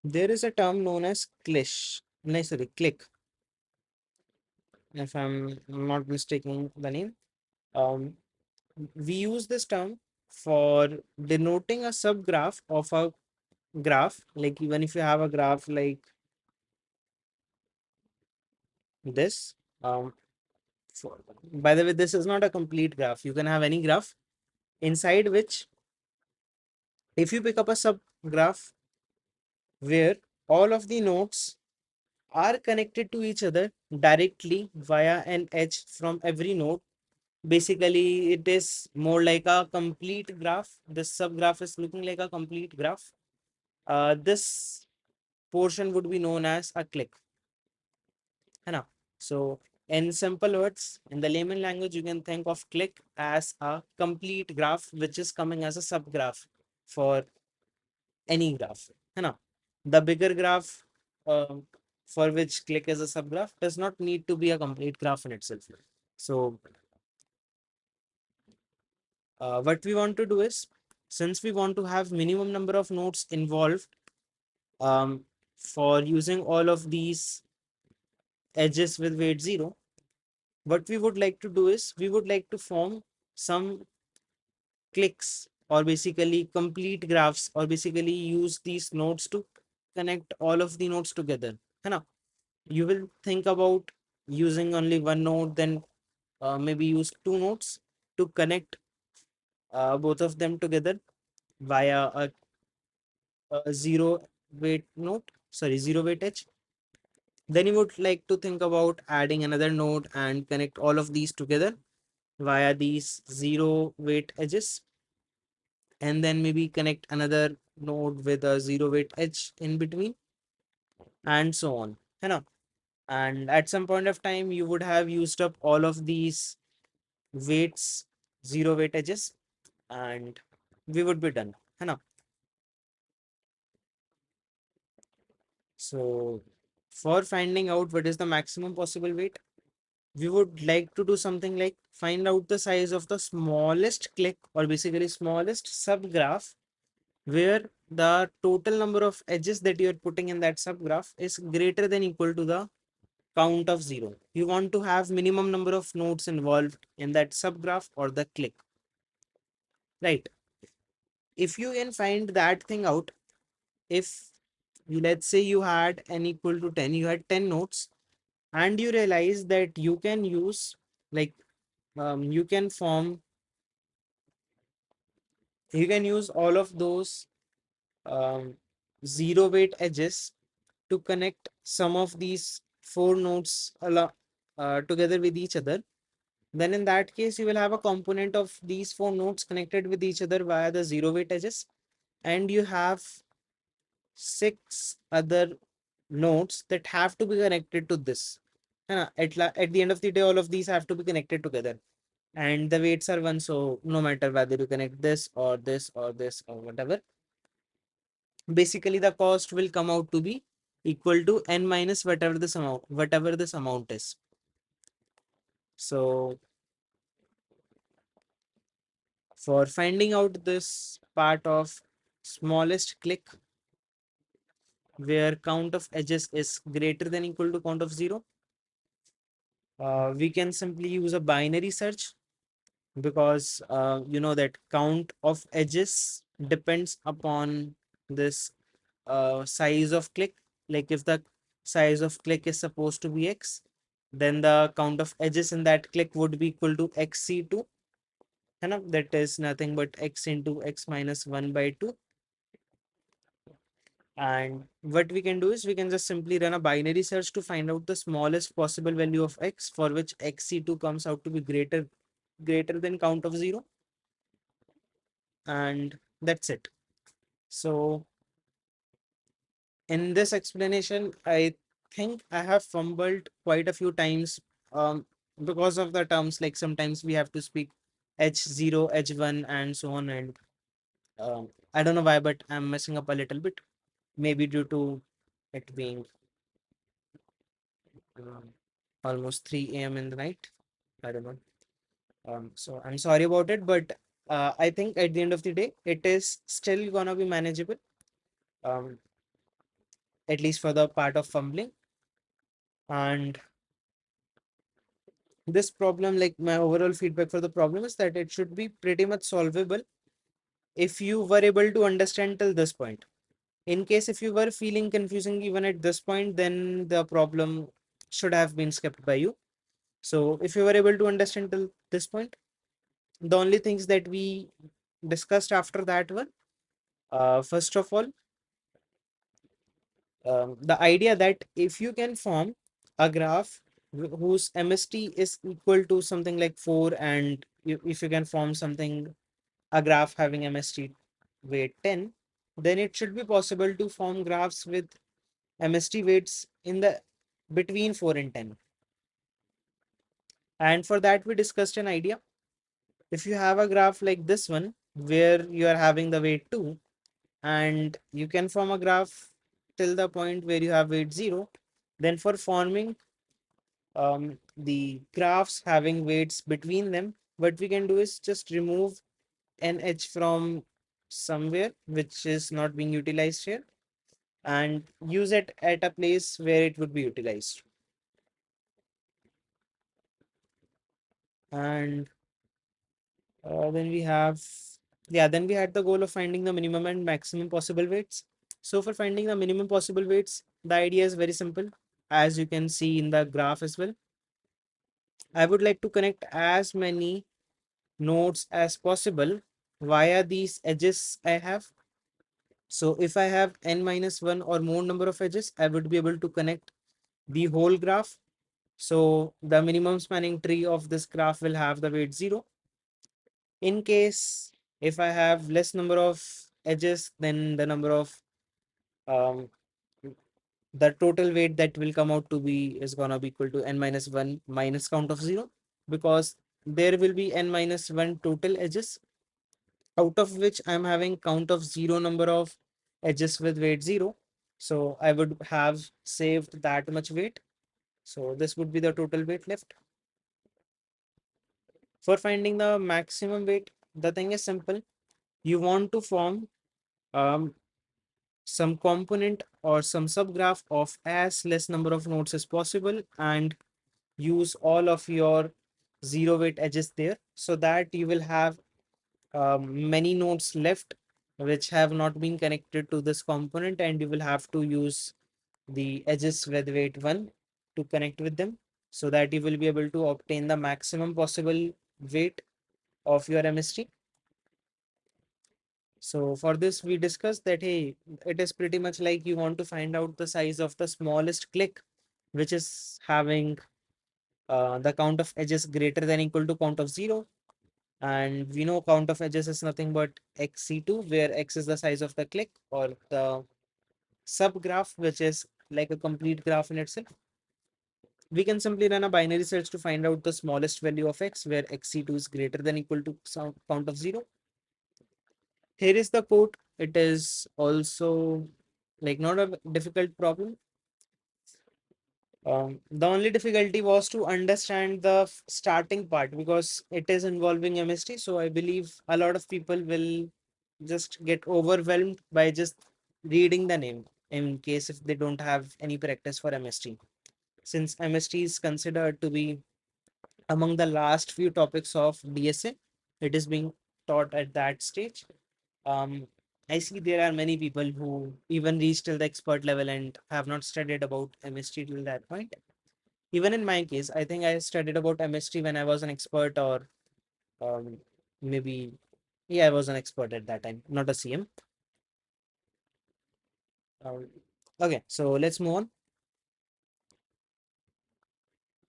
There is a term known as clish. No, sorry, click, if I'm not mistaking the name. Um, we use this term for denoting a subgraph of a graph. Like even if you have a graph like this, by the way, this is not a complete graph. You can have any graph inside which, if you pick up a subgraph where all of the nodes are connected to each other directly via an edge from every node. Basically, it is more like a complete graph. This subgraph is looking like a complete graph. This portion would be known as a click. है ना? So, in simple words, in the layman language, you can think of click as a complete graph, which is coming as a subgraph for any graph. है ना? The bigger graph for which click is a subgraph does not need to be a complete graph in itself. So, what we want to do is, since we want to have minimum number of nodes involved for using all of these edges with weight 0, what we would like to do is we would like to form some clicks, or basically complete graphs, or basically use these nodes to connect all of the nodes together, है ना? You will think about using only one node, then maybe use two nodes to connect both of them together via a zero weight node, sorry, zero weight edge. Then you would like to think about adding another node and connect all of these together via these zero weight edges, and then maybe connect another node with a zero weight edge in between, and so on, you know. And at some point of time you would have used up all of these weights, zero weight edges, and we would be done, you know. So for finding out what is the maximum possible weight, we would like to do something like find out the size of the smallest click, or basically smallest subgraph, where the total number of edges that you are putting in that subgraph is greater than equal to the count of 0. You want to have minimum number of nodes involved in that subgraph or the click, right? If you can find that thing out, if let's say you had n equal to 10, you had 10 nodes, and you realize that you can use, like, you can form, you can use all of those um, zero weight edges to connect some of these four nodes together with each other. Then in that case, you will have a component of these four nodes connected with each other via the zero weight edges, and you have six other nodes that have to be connected to this. At the end of the day, all of these have to be connected together, and the weights are one. So no matter whether you connect this or this or this or whatever, basically the cost will come out to be equal to n minus whatever this amount is. So for finding out this part of smallest click, where count of edges is greater than equal to count of 0, we can simply use a binary search, because you know that count of edges depends upon this size of click. Like if the size of click is supposed to be x, then the count of edges in that click would be equal to xc2, and that is nothing but x into x minus 1 by 2. And what we can do is we can just simply run a binary search to find out the smallest possible value of x for which xc2 comes out to be greater than count of 0, and that's it. So in this explanation, I think I have fumbled quite a few times, um, because of the terms. Like sometimes we have to speak h0, h1, and so on. And I don't know why, but I'm messing up a little bit. Maybe due to it being um, almost 3 a.m. in the night. I don't know. So I'm sorry about it, but I think at the end of the day, it is still gonna be manageable. Um, at least for the part of fumbling. And this problem, like my overall feedback for the problem is that it should be pretty much solvable if you were able to understand till this point. In case if you were feeling confusing even at this point, then the problem should have been skipped by you. So if you were able to understand till this point, the only things that we discussed after that were, first of all, the idea that if you can form a graph whose MST is equal to something like 4, and if you can form something, a graph having MST weight 10, then it should be possible to form graphs with MST weights in the between 4 and 10. And for that, we discussed an idea. If you have a graph like this one, where you are having the weight 2, and you can form a graph till the point where you have weight 0, then for forming the graphs having weights between them, what we can do is just remove nh from somewhere which is not being utilized here, and use it at a place where it would be utilized. And then we have, yeah, then we had the goal of finding the minimum and maximum possible weights. So for finding the minimum possible weights, the idea is very simple, as you can see in the graph as well. I would like to connect as many nodes as possible via these edges I have. So if I have n minus 1 or more number of edges, I would be able to connect the whole graph. So the minimum spanning tree of this graph will have the weight 0. In case if I have less number of edges, then the number of um, the total weight that will come out to be is gonna be equal to n minus 1 minus count of 0, because there will be n minus 1 total edges, out of which I'm having count of 0 number of edges with weight 0. So I would have saved that much weight. So this would be the total weight left. For finding the maximum weight, the thing is simple. You want to form um, some component or some subgraph of as less number of nodes as possible, and use all of your 0 weight edges there, so that you will have many nodes left which have not been connected to this component, and you will have to use the edges with weight 1 to connect with them, so that you will be able to obtain the maximum possible weight of your MST. So for this, we discussed that, hey, it is pretty much like you want to find out the size of the smallest click, which is having the count of edges greater than equal to count of 0. And we know count of edges is nothing but xc2, where x is the size of the click or the subgraph, which is like a complete graph in itself. We can simply run a binary search to find out the smallest value of x, where xc2 is greater than equal to count of 0. Here is the code. It is also like not a difficult problem. The only difficulty was to understand the starting part, because it is involving MST. So I believe a lot of people will just get overwhelmed by just reading the name. in case if they don't have any practice for MST. Since MST is considered to be among the last few topics of DSA, it is being taught at that stage. Um, I see there are many people who even reach till the expert level and have not studied about MST till that point. Even in my case, I think I studied about MST when I was an expert, or um, maybe, yeah, I was an expert at that time, not a CM. Um, okay, so let's move on.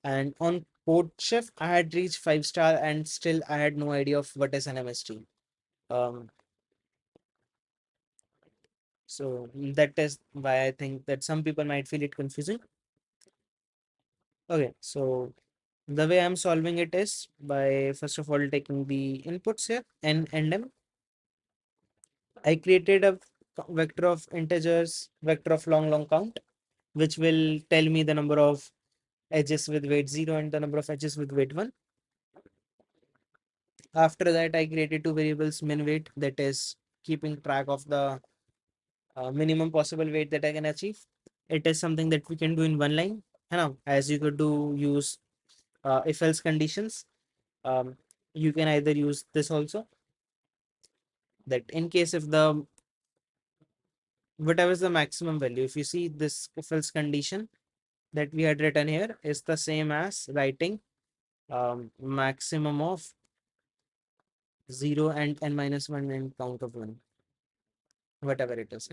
And on CodeChef, I had reached 5 star and still I had no idea of what is an MST. Um, so that is why I think that some people might feel it confusing. Okay, so the way I'm solving it is by first of all taking the inputs here, n and m. I created a vector of integers, vector of long count, which will tell me the number of edges with weight 0 and the number of edges with weight 1. After that, I created two variables, min weight, that is keeping track of the minimum possible weight that I can achieve. It is something that we can do in one line. As you could do use if else conditions. Um, you can either use this also, that in case if the whatever is the maximum value, if you see this if else condition that we had written here is the same as writing maximum of 0 and n minus 1 and count of 1, whatever it is.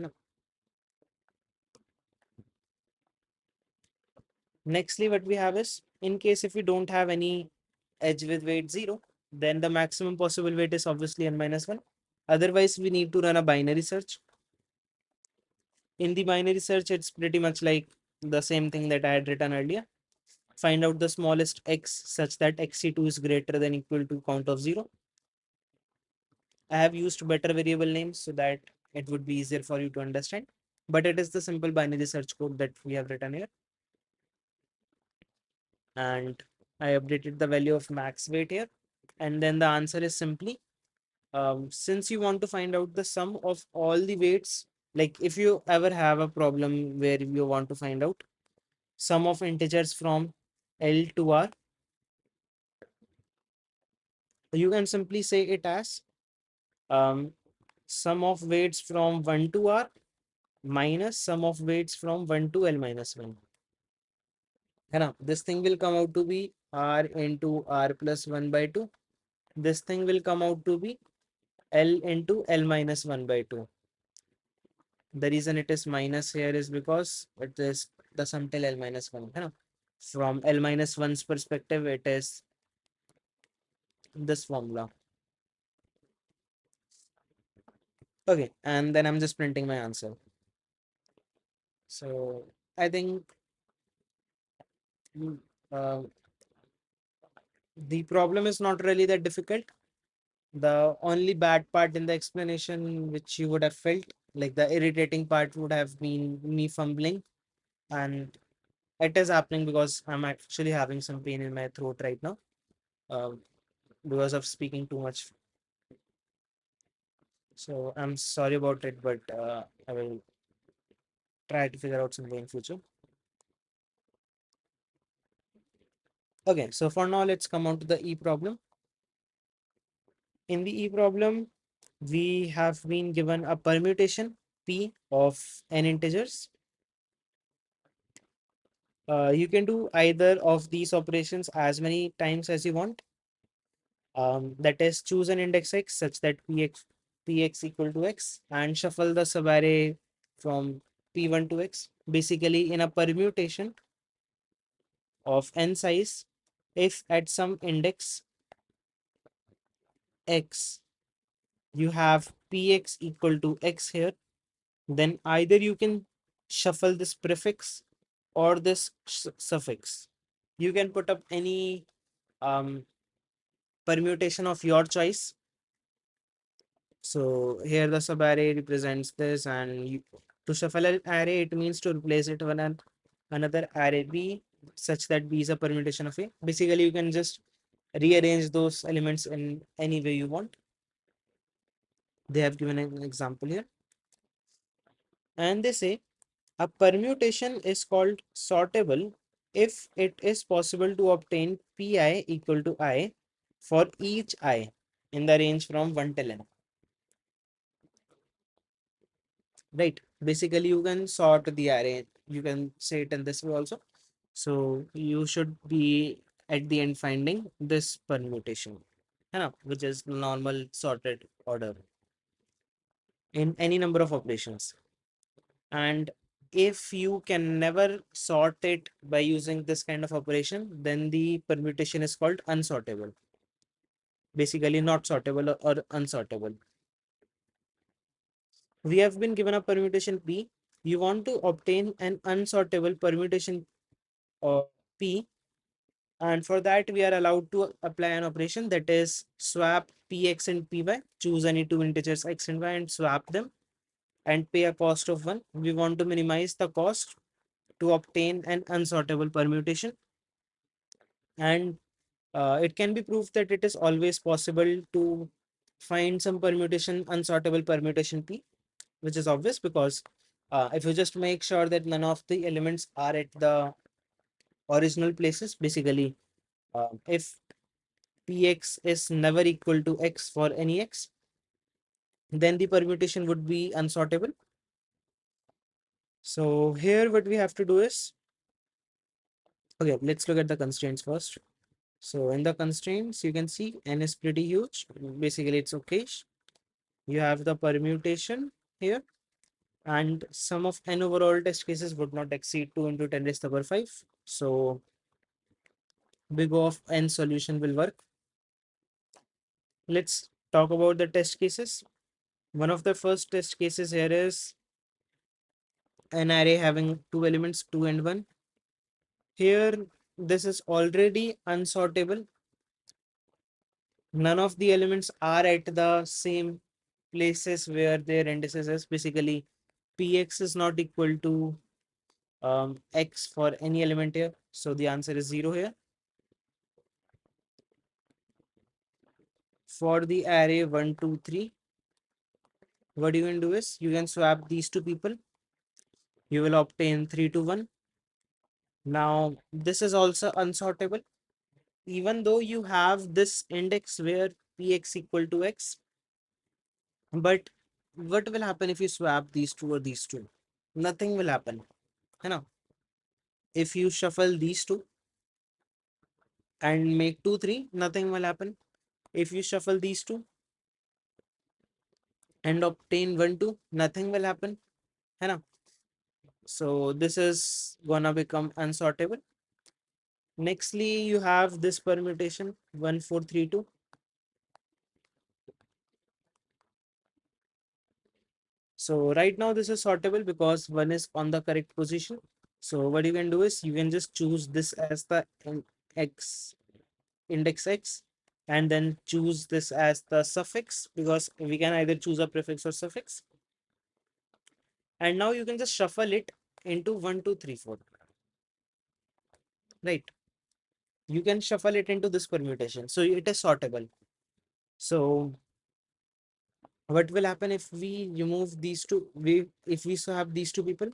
Nextly, what we have is, in case if we don't have any edge with weight 0, then the maximum possible weight is obviously n minus 1. Otherwise, we need to run a binary search. In the binary search, it's pretty much like the same thing that I had written earlier. Find out the smallest x such that xe2 is greater than equal to count of 0. I have used better variable names so that it would be easier for you to understand. But it is the simple binary search code that we have written here. And I updated the value of max weight here. And then the answer is simply, since you want to find out the sum of all the weights, like if you ever have a problem where you want to find out sum of integers from L to R, you can simply say it as um, sum of weights from 1 to R minus sum of weights from 1 to L minus 1. This thing will come out to be R into R plus 1 by 2. This thing will come out to be L into L minus 1 by 2. The reason it is minus here is because it is the sum till L minus 1. From L minus 1's perspective, it is this formula. Okay, and then I'm just printing my answer. So I think uh, the problem is not really that difficult. The only bad part in the explanation, which you would have felt, like the irritating part, would have been me fumbling. And it is happening because I'm actually having some pain in my throat right now uh, because of speaking too much. So I'm sorry about it, but I will try to figure out something in future. Okay, so for now, let's come on to the E problem. In the E problem, we have been given a permutation P of n integers. You can do either of these operations as many times as you want. That is, choose an index x such that px equal to x and shuffle the subarray from p1 to x. Basically, in a permutation of n size, if at some index x you have px equal to x here, then either you can shuffle this prefix or this suffix. You can put up any permutation of your choice. So here the subarray represents this, and to shuffle an array, it means to replace it with another array B such that B is a permutation of A. Basically, you can just rearrange those elements in any way you want. They have given an example here. And they say A permutation is called sortable if it is possible to obtain pi equal to I for each I in the range from 1 till n. Right. Basically, you can sort the array. You can say it in this way also. So you should be at the end finding this permutation, which is normal sorted order in any number of operations. And if you can never sort it by using this kind of operation, then the permutation is called unsortable. Basically, not sortable or unsortable. We have been given a permutation P. You want to obtain an unsortable permutation P, and for that we are allowed to apply an operation, that is swap px and py. Choose any two integers x and y and swap them and pay a cost of 1. We want to minimize the cost to obtain an unsortable permutation, and it can be proved that it is always possible to find some permutation, unsortable permutation P, which is obvious because if you just make sure that none of the elements are at the original places, basically if px is never equal to x for any x, then the permutation would be unsortable. So here what we have to do is, okay, let's look at the constraints first. So in the constraints, you can see n is pretty huge. Basically, it's okay. You have the permutation here, and sum of n overall test cases would not exceed 2 into 10 raised to the power 5. So big O of n solution will work. Let's talk about the test cases. One of the first test cases here is an array having two elements, 2 and 1. Here, this is already unsortable. None of the elements are at the same places where their indices is. Basically, px is not equal to x for any element here. So the answer is 0 here. For the array 1, 2, 3, what you can do is you can swap these two people. You will obtain 3 to 1. Now, this is also unsortable. Even though you have this index where px equal to x, but what will happen if you swap these two or these two? Nothing will happen. You know, if you shuffle these two and make 2, 3, nothing will happen. If you shuffle these two and obtain 1, 2, nothing will happen. You know, so this is gonna become unsortable. Nextly, you have this permutation 1, 4, 3, 2. So right now this is sortable because 1 is on the correct position. So what you can do is you can just choose this as the x index x, and then choose this as the suffix, because we can either choose a prefix or suffix. And now you can just shuffle it into 1, 2, 3, 4. Right. You can shuffle it into this permutation. So it is sortable. So what will happen if we remove these two? If we have these two people,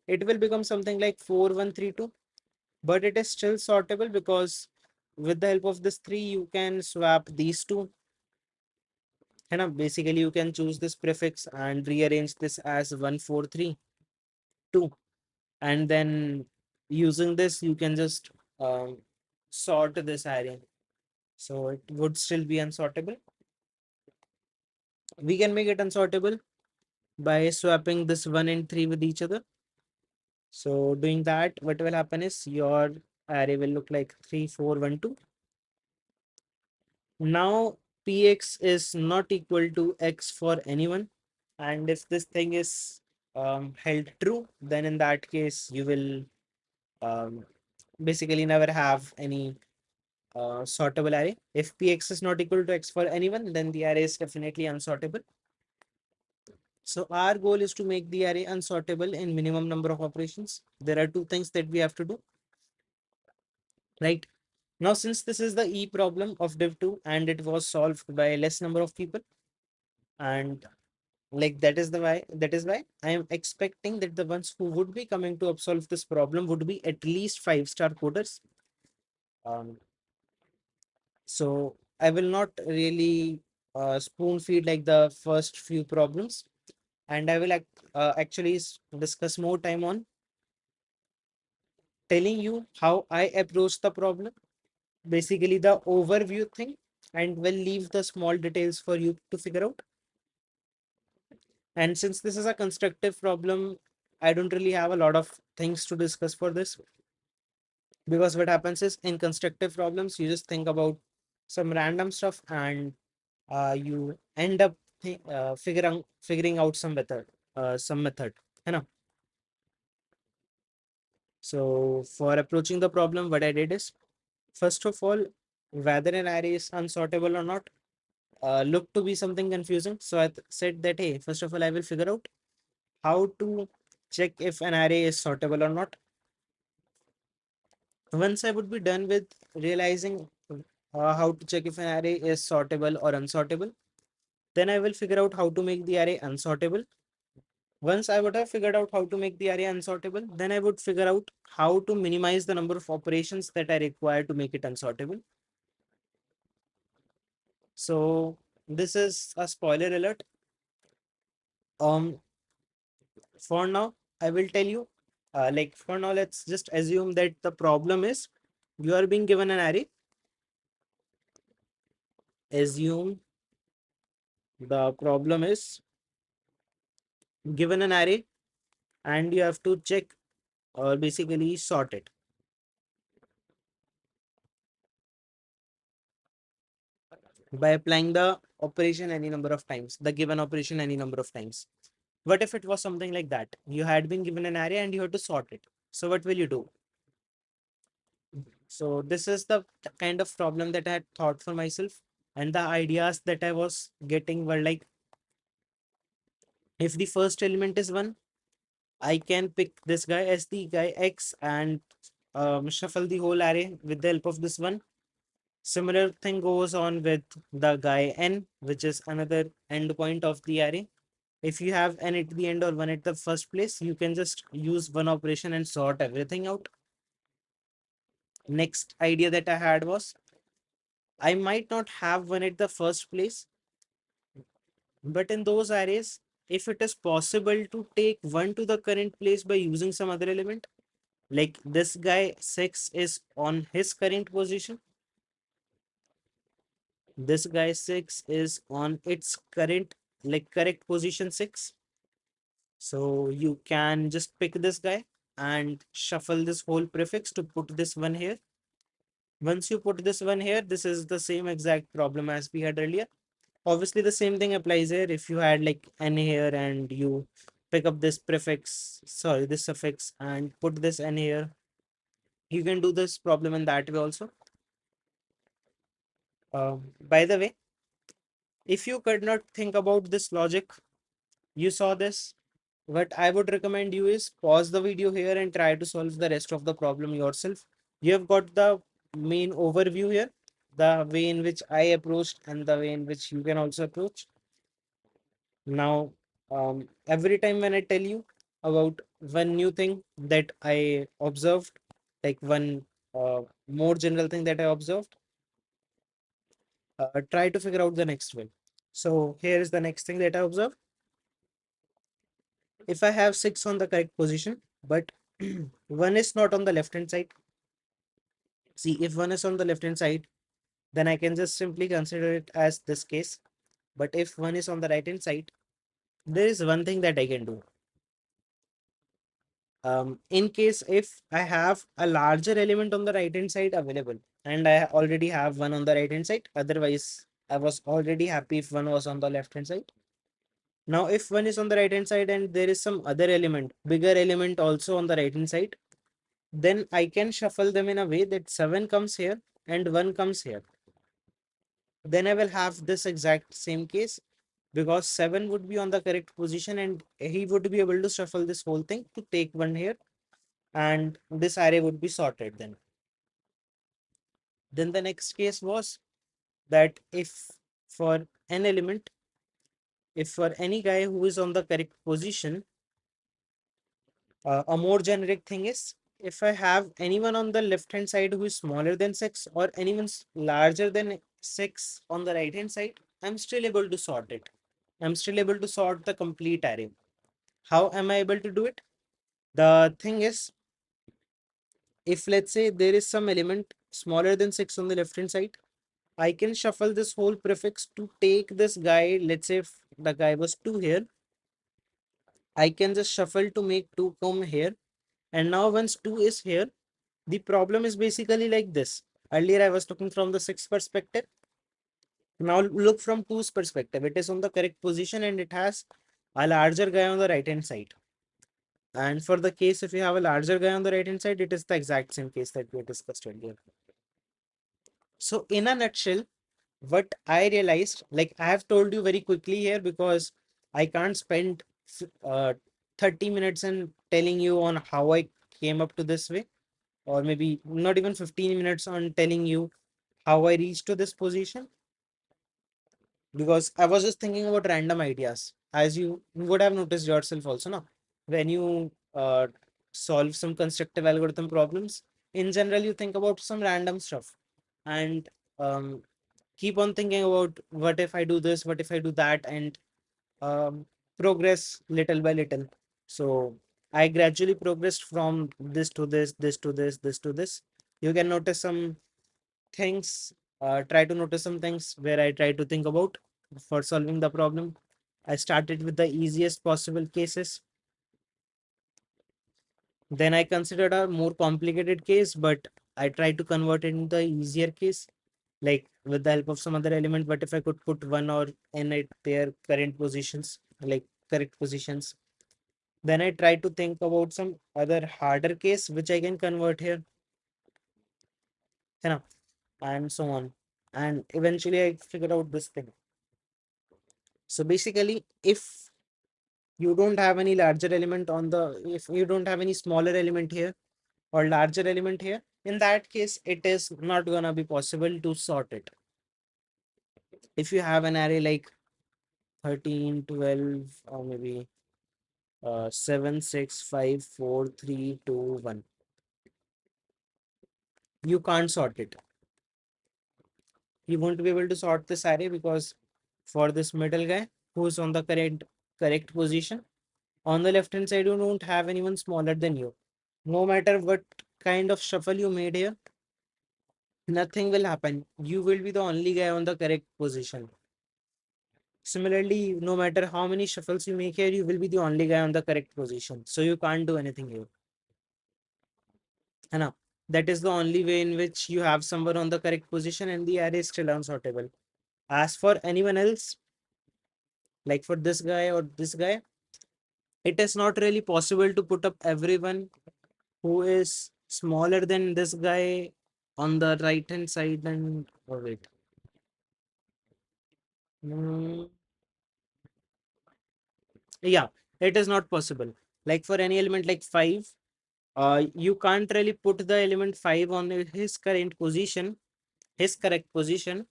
it will become something like 4, 1, 3, 2. But it is still sortable because with the help of this 3, you can swap these two. And basically, you can choose this prefix and rearrange this as 1, 4, 3, 2. And then using this, you can just sort this array. So it would still be unsortable. We can make it unsortable by swapping this 1 and 3 with each other. So doing that, what will happen is your array will look like 3, 4, 1, 2. Now px is not equal to x for anyone, and if this thing is held true, then in that case you will um, basically never have any sortable array. If px is not equal to x for anyone, then the array is definitely unsortable. So our goal is to make the array unsortable in minimum number of operations. There are two things that we have to do, right? Now, since this is the E problem of Div 2 and it was solved by less number of people, and Like that is why I am expecting that the ones who would be coming to solve this problem would be at least 5-star coders. Um, so I will not really spoon feed like the first few problems, and I will actually discuss more time on telling you how I approach the problem, basically the overview thing, and will leave the small details for you to figure out. And since this is a constructive problem, I don't really have a lot of things to discuss for this, because what happens is in constructive problems, you just think about some random stuff and you end up figuring out some method. You know. So for approaching the problem, what I did is, first of all, whether an array is unsortable or not looked to be something confusing. So I said that, hey, first of all, I will figure out how to check if an array is sortable or not. Once I would be done with realizing how to check if an array is sortable or unsortable, then I will figure out how to make the array unsortable. Once I would have figured out how to make the array unsortable, then I would figure out how to minimize the number of operations that I require to make it unsortable. So this is a spoiler alert. Um, for now, I will tell you, like for now, let's just assume that the problem is you are being given an array. Assume the problem is given an array and you have to check or basically sort it by applying the operation any number of times, the given operation any number of times. What if it was something like that? You had been given an array and you had to sort it. So what will you do? So this is the kind of problem that I had thought for myself. And the ideas that I was getting were like, if the first element is 1, I can pick this guy as the guy X and shuffle the whole array with the help of this one. Similar thing goes on with the guy N, which is another endpoint of the array. If you have N at the end or 1 at the first place, you can just use one operation and sort everything out. Next idea that I had was, I might not have 1 at the first place, but in those arrays, if it is possible to take 1 to the current place by using some other element, like this guy 6 is on his current position, this guy 6 is on its current, like correct position 6. So you can just pick this guy and shuffle this whole prefix to put this one here. Once you put this one here, this is the same exact problem as we had earlier. Obviously the same thing applies here. If you had like n here and you pick up this prefix, sorry, this suffix, and put this n here, you can do this problem in that way also. By the way, if you could not think about this logic, you saw this, what I would recommend you is pause the video here and try to solve the rest of the problem yourself. You have got the main overview here, the way in which I approached and the way in which you can also approach. Now, every time when I tell you about one new thing that I observed, like one more general thing that I observed, try to figure out the next one. So here is the next thing that I observed. If I have 6 on the correct position, but 1 is not on the left hand side. See, if 1 is on the left hand side, then I can just simply consider it as this case. But if 1 is on the right hand side, there is one thing that I can do. In case if I have a larger element on the right hand side available and I already have one on the right hand side, otherwise I was already happy if one was on the left hand side. Now, if one is on the right hand side and there is some other element, bigger element also on the right hand side, then I can shuffle them in a way that 7 comes here and 1 comes here. Then I will have this exact same case, because 7 would be on the correct position and he would be able to shuffle this whole thing to take 1 here, and this array would be sorted then. Then the next case was that if for an element if for any guy who is on the correct position, a more generic thing is if I have anyone on the left hand side who is smaller than 6 or anyone's larger than 6 on the right hand side, I'm still able to sort it. I'm still able to sort the complete array. How am I able to do it? The thing is, if let's say there is some element smaller than 6 on the left hand side, I can shuffle this whole prefix to take this guy. Let's say if the guy was 2 here, I can just shuffle to make 2 come here. And now once 2 is here, the problem is basically like this. Earlier I was talking from the 6 perspective. Now look from 2's perspective. It is on the correct position and it has a larger guy on the right hand side. And for the case if you have a larger guy on the right hand side, it is the exact same case that we discussed earlier. So in a nutshell, what I realized, like I have told you very quickly here because I can't spend uh, 30 minutes in telling you on how I came up to this way, or maybe not even 15 minutes on telling you how I reached to this position, because I was just thinking about random ideas, as you would have noticed yourself also, no? When you solve some constructive algorithm problems, in general, you think about some random stuff and um, keep on thinking about what if I do this, what if I do that, and progress little by little. So I gradually progressed from this to this, this to this, this to this. You can notice some things, try to notice some things where I try to think about for solving the problem. I started with the easiest possible cases. Then I considered a more complicated case, but I tried to convert it into the easier case, like with the help of some other element. But if I could put one or n at their current positions, like correct positions, then I try to think about some other harder case which I can convert here, you know, and so on. And eventually I figured out this thing. So basically, if you don't have any larger element on the, if you don't have any smaller element here or larger element here, in that case, it is not gonna be possible to sort it. If you have an array like 13, 12, or maybe 7, 6, 5, 4, 3, 2, 1, you can't sort it. You won't be able to sort this array because for this middle guy who's on the correct position, on the left hand side, you don't have anyone smaller than you. No matter what kind of shuffle you made here, nothing will happen. You will be the only guy on the correct position. Similarly, no matter how many shuffles you make here, you will be the only guy on the correct position. So you can't do anything here. And that is the only way in which you have someone on the correct position and the array is still unsortable. As for anyone else, like for this guy or this guy, it is not really possible to put up everyone who is smaller than this guy on the right hand side. And oh wait, Mm, yeah, it is not possible. Like for any element like 5, you can't really put the element 5 on his current position, his correct position,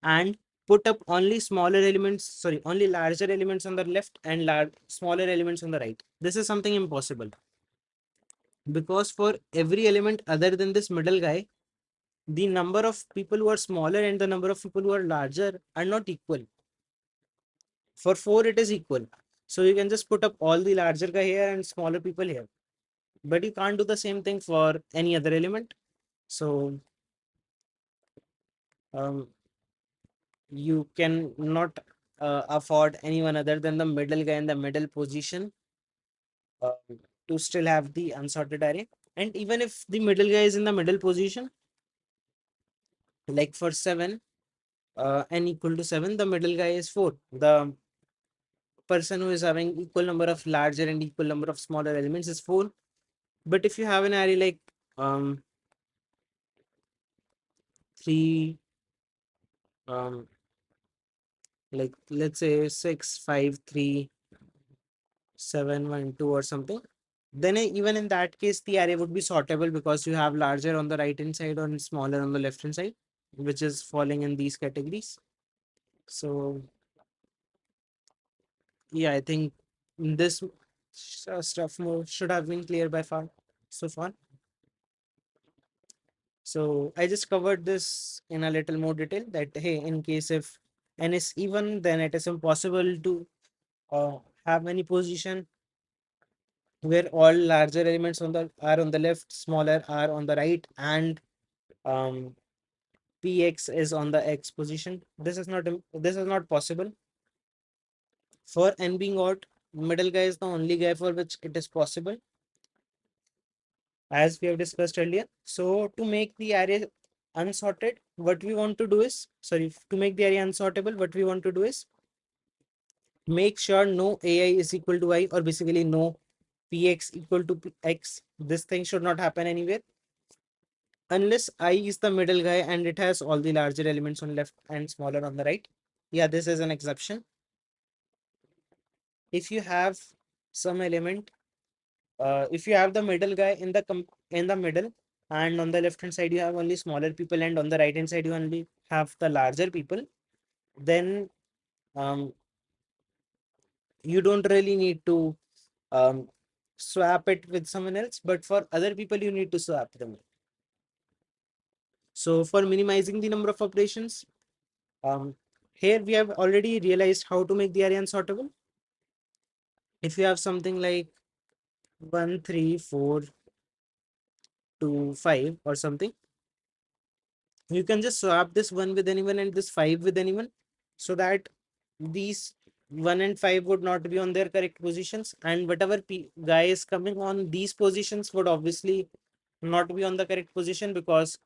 and put up only smaller elements, sorry, only larger elements on the left and smaller elements on the right. This is something impossible because for every element other than this middle guy, the number of people who are smaller and the number of people who are larger are not equal. For 4, it is equal. So you can just put up all the larger guy here and smaller people here. But you can't do the same thing for any other element. So um, you can not afford anyone other than the middle guy in the middle position uh, to still have the unsorted array. And even if the middle guy is in the middle position, like for 7, n equal to 7, the middle guy is 4. The person who is having equal number of larger and equal number of smaller elements is 4. But if you have an array like 3, um, like let's say 6, 5, 3, 7, 1, 2 or something, then even in that case, the array would be sortable because you have larger on the right hand side and smaller on the left hand side, which is falling in these categories. So Yeah, I think this stuff more should have been clear by far so far. So I just covered this in a little more detail that hey, in case if n is even, then it is impossible to have any position where all larger elements on the are on the left, smaller are on the right, and um, px is on the x position. This is not possible for n being odd. Middle guy is the only guy for which it is possible, as we have discussed earlier. So to make the array unsorted, what we want to do is, sorry, to make the array unsortable, what we want to do is make sure no ai is equal to I, or basically no px equal to x. This thing should not happen anywhere unless I is the middle guy and it has all the larger elements on left and smaller on the right. Yeah, this is an exception. If you have some element, if you have the middle guy in the in the middle, and on the left hand side you have only smaller people, and on the right hand side you only have the larger people, then um, you don't really need to um, swap it with someone else, but for other people you need to swap them. So for minimizing the number of operations, um, here we have already realized how to make the array unsortable. If you have something like 1 3 4 2 5 or something, you can just swap this 1 with anyone and this 5 with anyone, so that these 1 and 5 would not be on their correct positions, and whatever guy is coming on these positions would obviously not be on the correct position, because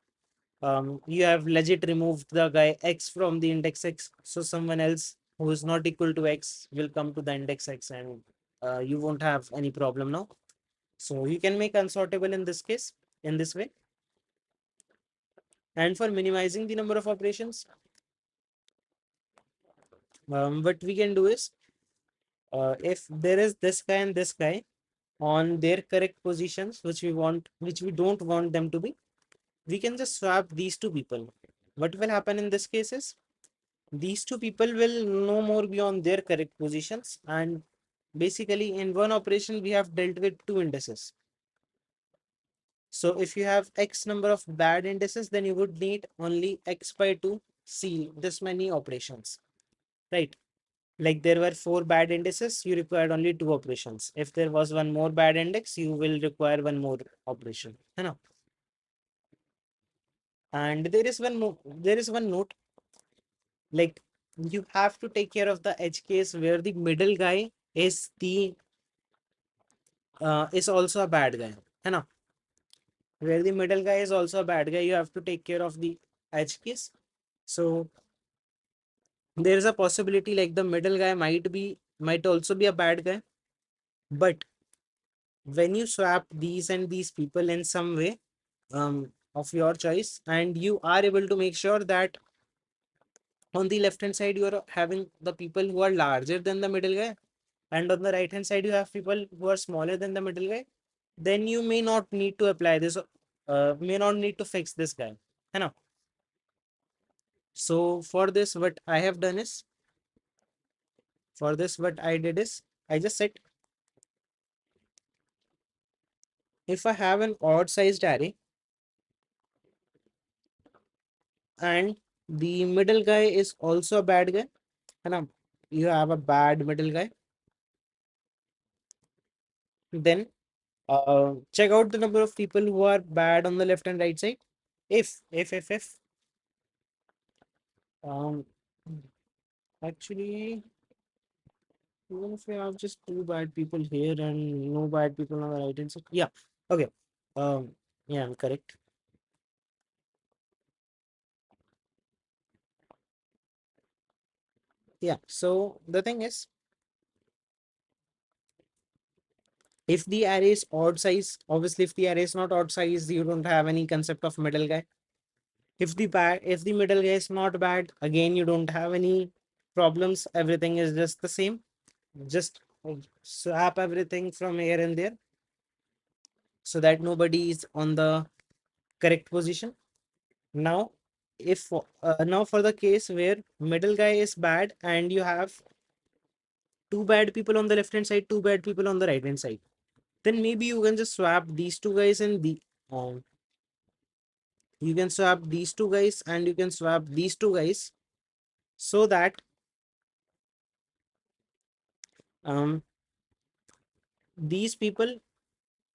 you have legit removed the guy x from the index x, so someone else who is not equal to x will come to the index x, and you won't have any problem now. So you can make unsortable in this case in this way. And for minimizing the number of operations, what we can do is, if there is this guy and this guy on their correct positions, which we don't want them to be, we can just swap these two people. What will happen in this case is, these two people will no more be on their correct positions, and basically in one operation we have dealt with two indices. So if you have x number of bad indices, then you would need only x by 2 seal this many operations, right? Like there were four bad indices, you required only two operations. If there was one more bad index, you will require one more operation, you know. And there is one note, like you have to take care of the edge case where the middle guy is also a bad guy, you know. Where the middle guy is also a bad guy, you have to take care of the edge case. So there is a possibility like the middle guy might also be a bad guy, but when you swap these and these people in some way, of your choice, and you are able to make sure that on the left hand side you are having the people who are larger than the middle guy, and on the right hand side you have people who are smaller than the middle guy, then you may not need to apply this, may not need to fix this guy, you know. So for this, what I have done is, for this what I did is, I just said, if I have an odd sized array and the middle guy is also a bad guy, and you have a bad middle guy, then check out the number of people who are bad on the left and right side. If um actually, even if we have just two bad people here and no bad people on the right hand side, yeah, okay, um yeah, I'm correct. Yeah, so the thing is, if the array is odd size, obviously if the array is not odd size, you don't have any concept of middle guy. If the middle guy is not bad, again you don't have any problems, everything is just the same. Just swap everything from here and there, so that nobody is on the correct position. Now now for the case where middle guy is bad and you have two bad people on the left hand side, two bad people on the right hand side, then maybe you can just swap these two guys and the um, you can swap these two guys and you can swap these two guys, so that um, these people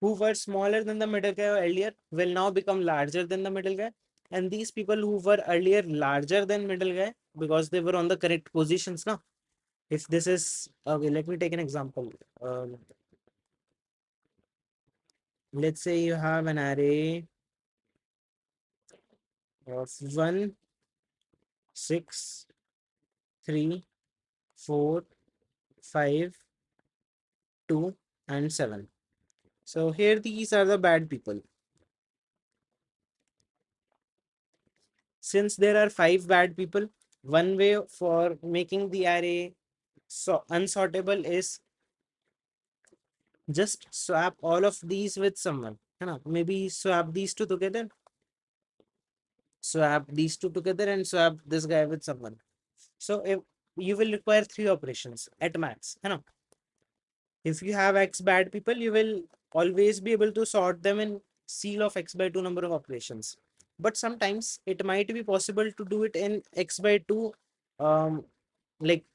who were smaller than the middle guy earlier will now become larger than the middle guy, and these people who were earlier larger than middle guy because they were on the correct positions now. If this is okay, let me take an example. Let's say you have an array of 1, 6, 3, 4, 5, 2, and 7. So here these are the bad people. Since there are 5 bad people, one way for making the array so unsortable is just swap all of these with someone. Maybe swap these two together, swap these two together, and swap this guy with someone. So if you will require 3 operations at max. If you have x bad people, you will always be able to sort them in ceil of x by 2 number of operations. But sometimes it might be possible to do it in x by 2, um, like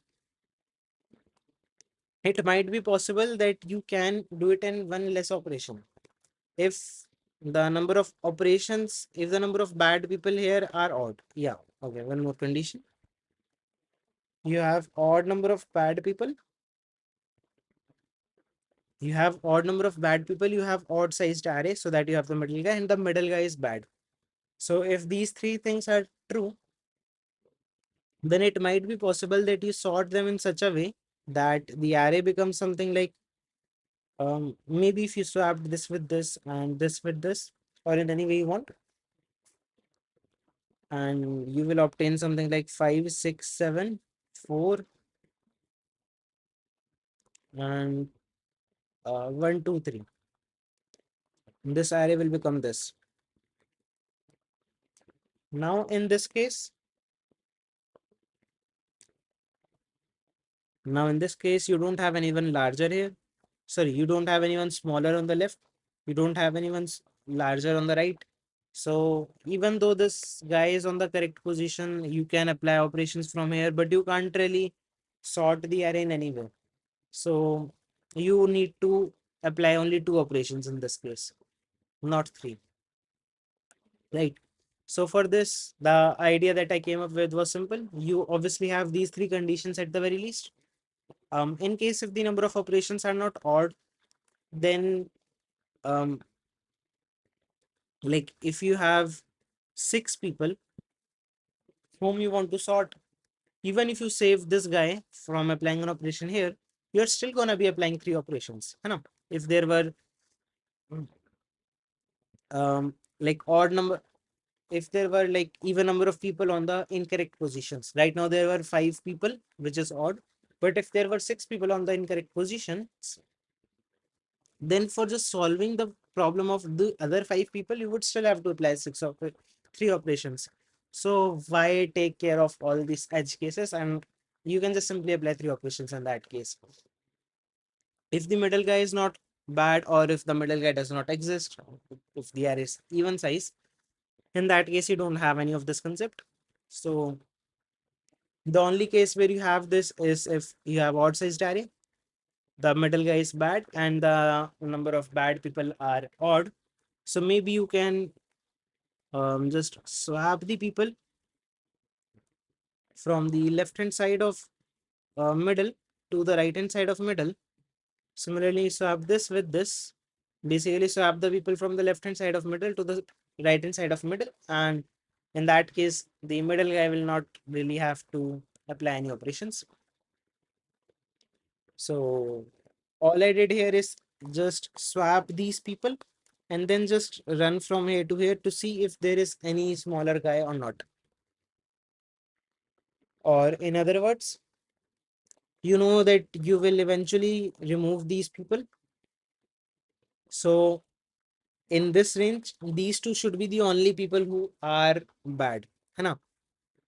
it might be possible that you can do it in one less operation. If the number of operations, if the number of bad people here are odd. Yeah. Okay. One more condition. You have odd number of bad people. You have odd number of bad people. You have odd sized array so that you have the middle guy and the middle guy is bad. So if these three things are true, then it might be possible that you sort them in such a way that the array becomes something like maybe if you swap this with this and this with this, or in any way you want, and you will obtain something like 5, 6, 7, 4, and 1, 2, 3. This array will become this. Now in this case, you don't have anyone larger here. Sorry, you don't have anyone smaller on the left. You don't have anyone larger on the right. So even though this guy is on the correct position, you can apply operations from here, but you can't really sort the array in any way. So you need to apply only 2 operations in this case, not 3. Right. So for this, the idea that I came up with was simple. You obviously have these 3 conditions at the very least. In case if the number of operations are not odd, then um, like if you have 6 people whom you want to sort, even if you save this guy from applying an operation here, you're still gonna be applying 3 operations. If there were like odd number, if there were like even number of people on the incorrect positions. Right now there were 5 people, which is odd. But if there were 6 people on the incorrect positions, then for just solving the problem of the other 5 people, you would still have to apply 3 operations. So why take care of all these edge cases, and you can just simply apply 3 operations in that case. If the middle guy is not bad, or if the middle guy does not exist, if the array is even size, in that case you don't have any of this concept. So the only case where you have this is if you have odd sized array, the middle guy is bad and the number of bad people are odd. So maybe you can just swap the people from the left hand side of middle to the right hand side of middle. Similarly, swap this with this. Basically, swap the people from the left hand side of middle to the right hand side of middle, and in that case, the middle guy will not really have to apply any operations. So all I did here is just swap these people and then just run from here to here to see if there is any smaller guy or not. Or in other words, you know that you will eventually remove these people. So in this range, these two should be the only people who are bad. है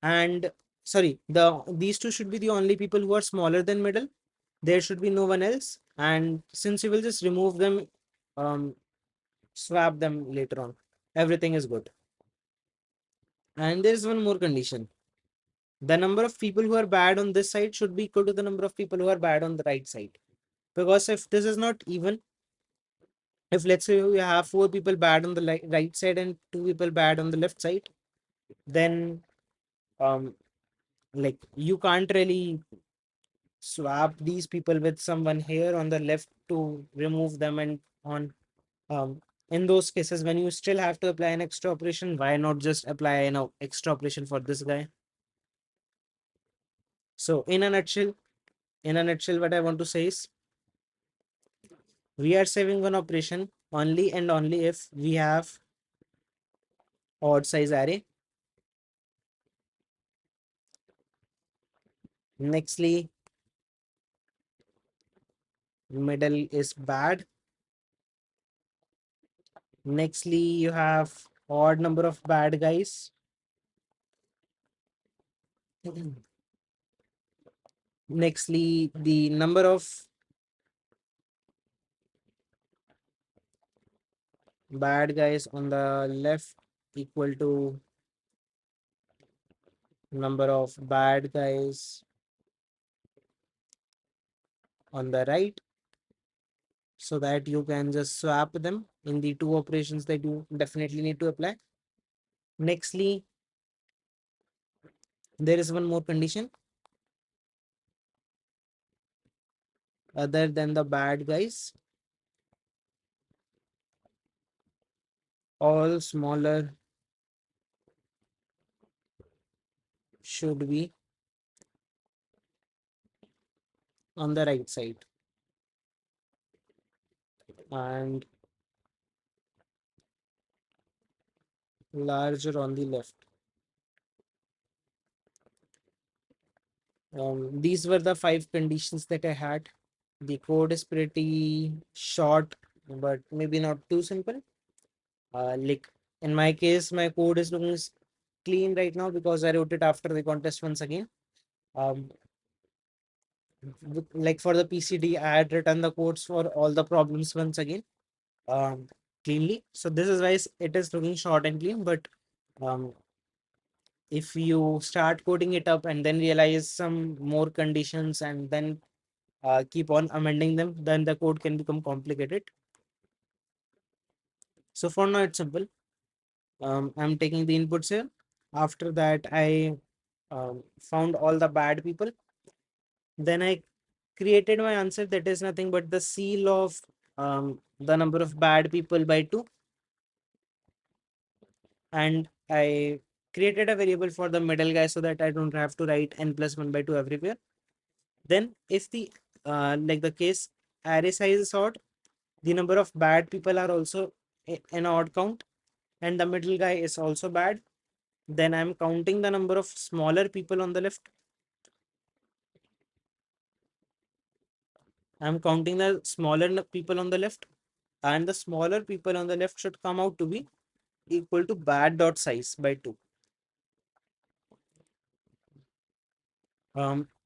And sorry, these two should be the only people who are smaller than middle. there should be no one else, and since you will just remove them, um, swap them later on, everything is good. And there's one more condition: the number of people who are bad on this side should be equal to the number of people who are bad on the right side. Because if this is not even, if let's say you have four people bad on the right side and two people bad on the left side, then um like you can't really swap these people with someone here on the left to remove them. And on in those cases, when you still have to apply an extra operation, why not just apply an extra operation for this guy? So in a nutshell, what I want to say is we are saving one operation only and only if we have odd size array. Nextly, middle is bad. Nextly, you have odd number of bad guys. Nextly, the number of bad guys on the left equal to number of bad guys on the right, so that you can just swap them in the two operations that you definitely need to apply. Nextly, there is one more condition: other than the bad guys, all smaller should be on the right side and larger on the left. These were the five conditions that I had. The code is pretty short, but maybe not too simple. Like in my case, my code is looking clean right now because I wrote it after the contest once again. Um, like for the PCD, I had written the codes for all the problems once again, um, cleanly. So this is why it is looking short and clean. But um, if you start coding it up and then realize some more conditions and then keep on amending them, then the code can become complicated. So for now, it's simple. I'm taking the inputs here. After that, I found all the bad people. Then I created my answer, that is nothing but the seal of the number of bad people by 2. And I created a variable for the middle guy so that I don't have to write n plus 1 by 2 everywhere. Then if the like the case array size is odd, the number of bad people are also an odd count, and the middle guy is also bad, then I'm counting the number of smaller people on the left. I'm counting the smaller people on the left, and the smaller people on the left should come out to be equal to bad dot size by 2.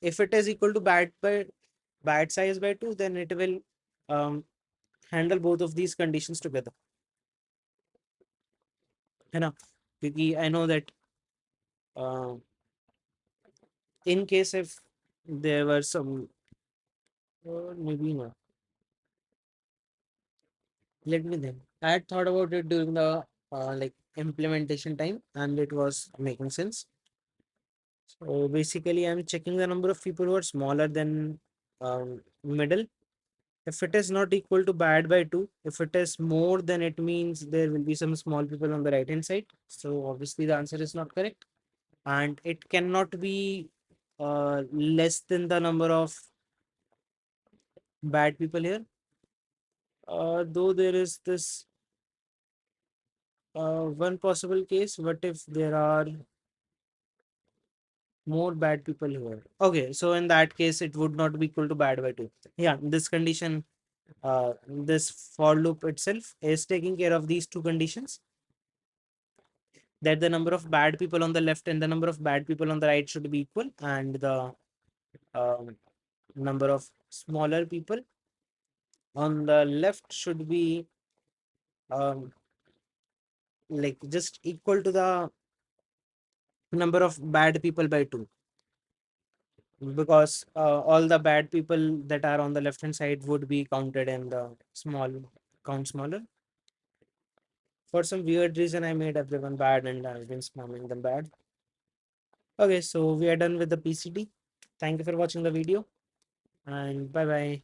If it is equal to bad size by 2, then it will um, handle both of these conditions together. है ना? क्योंकि I know that uh, in case if there were some maybe no. Let me think. I had thought about it during the like implementation time, and it was making sense. So basically, I'm checking the number of people who are smaller than middle. If it is not equal to bad by 2, if it is more, then it means there will be some small people on the right hand side. So obviously, the answer is not correct, and it cannot be less than the number of bad people here. Though there is this one possible case, what if there are more bad people here? Okay, so in that case, it would not be equal to bad by 2. Yeah, this condition, this for loop itself is taking care of these two conditions, that the number of bad people on the left and the number of bad people on the right should be equal, and the um, number of smaller people. On the left should be um, like just equal to the number of bad people by 2, because all the bad people that are on the left hand side would be counted in the small count smaller. For some weird reason, I made everyone bad and I've been spamming them bad. Okay, so we are done with the PCD. Thank you for watching the video and bye bye.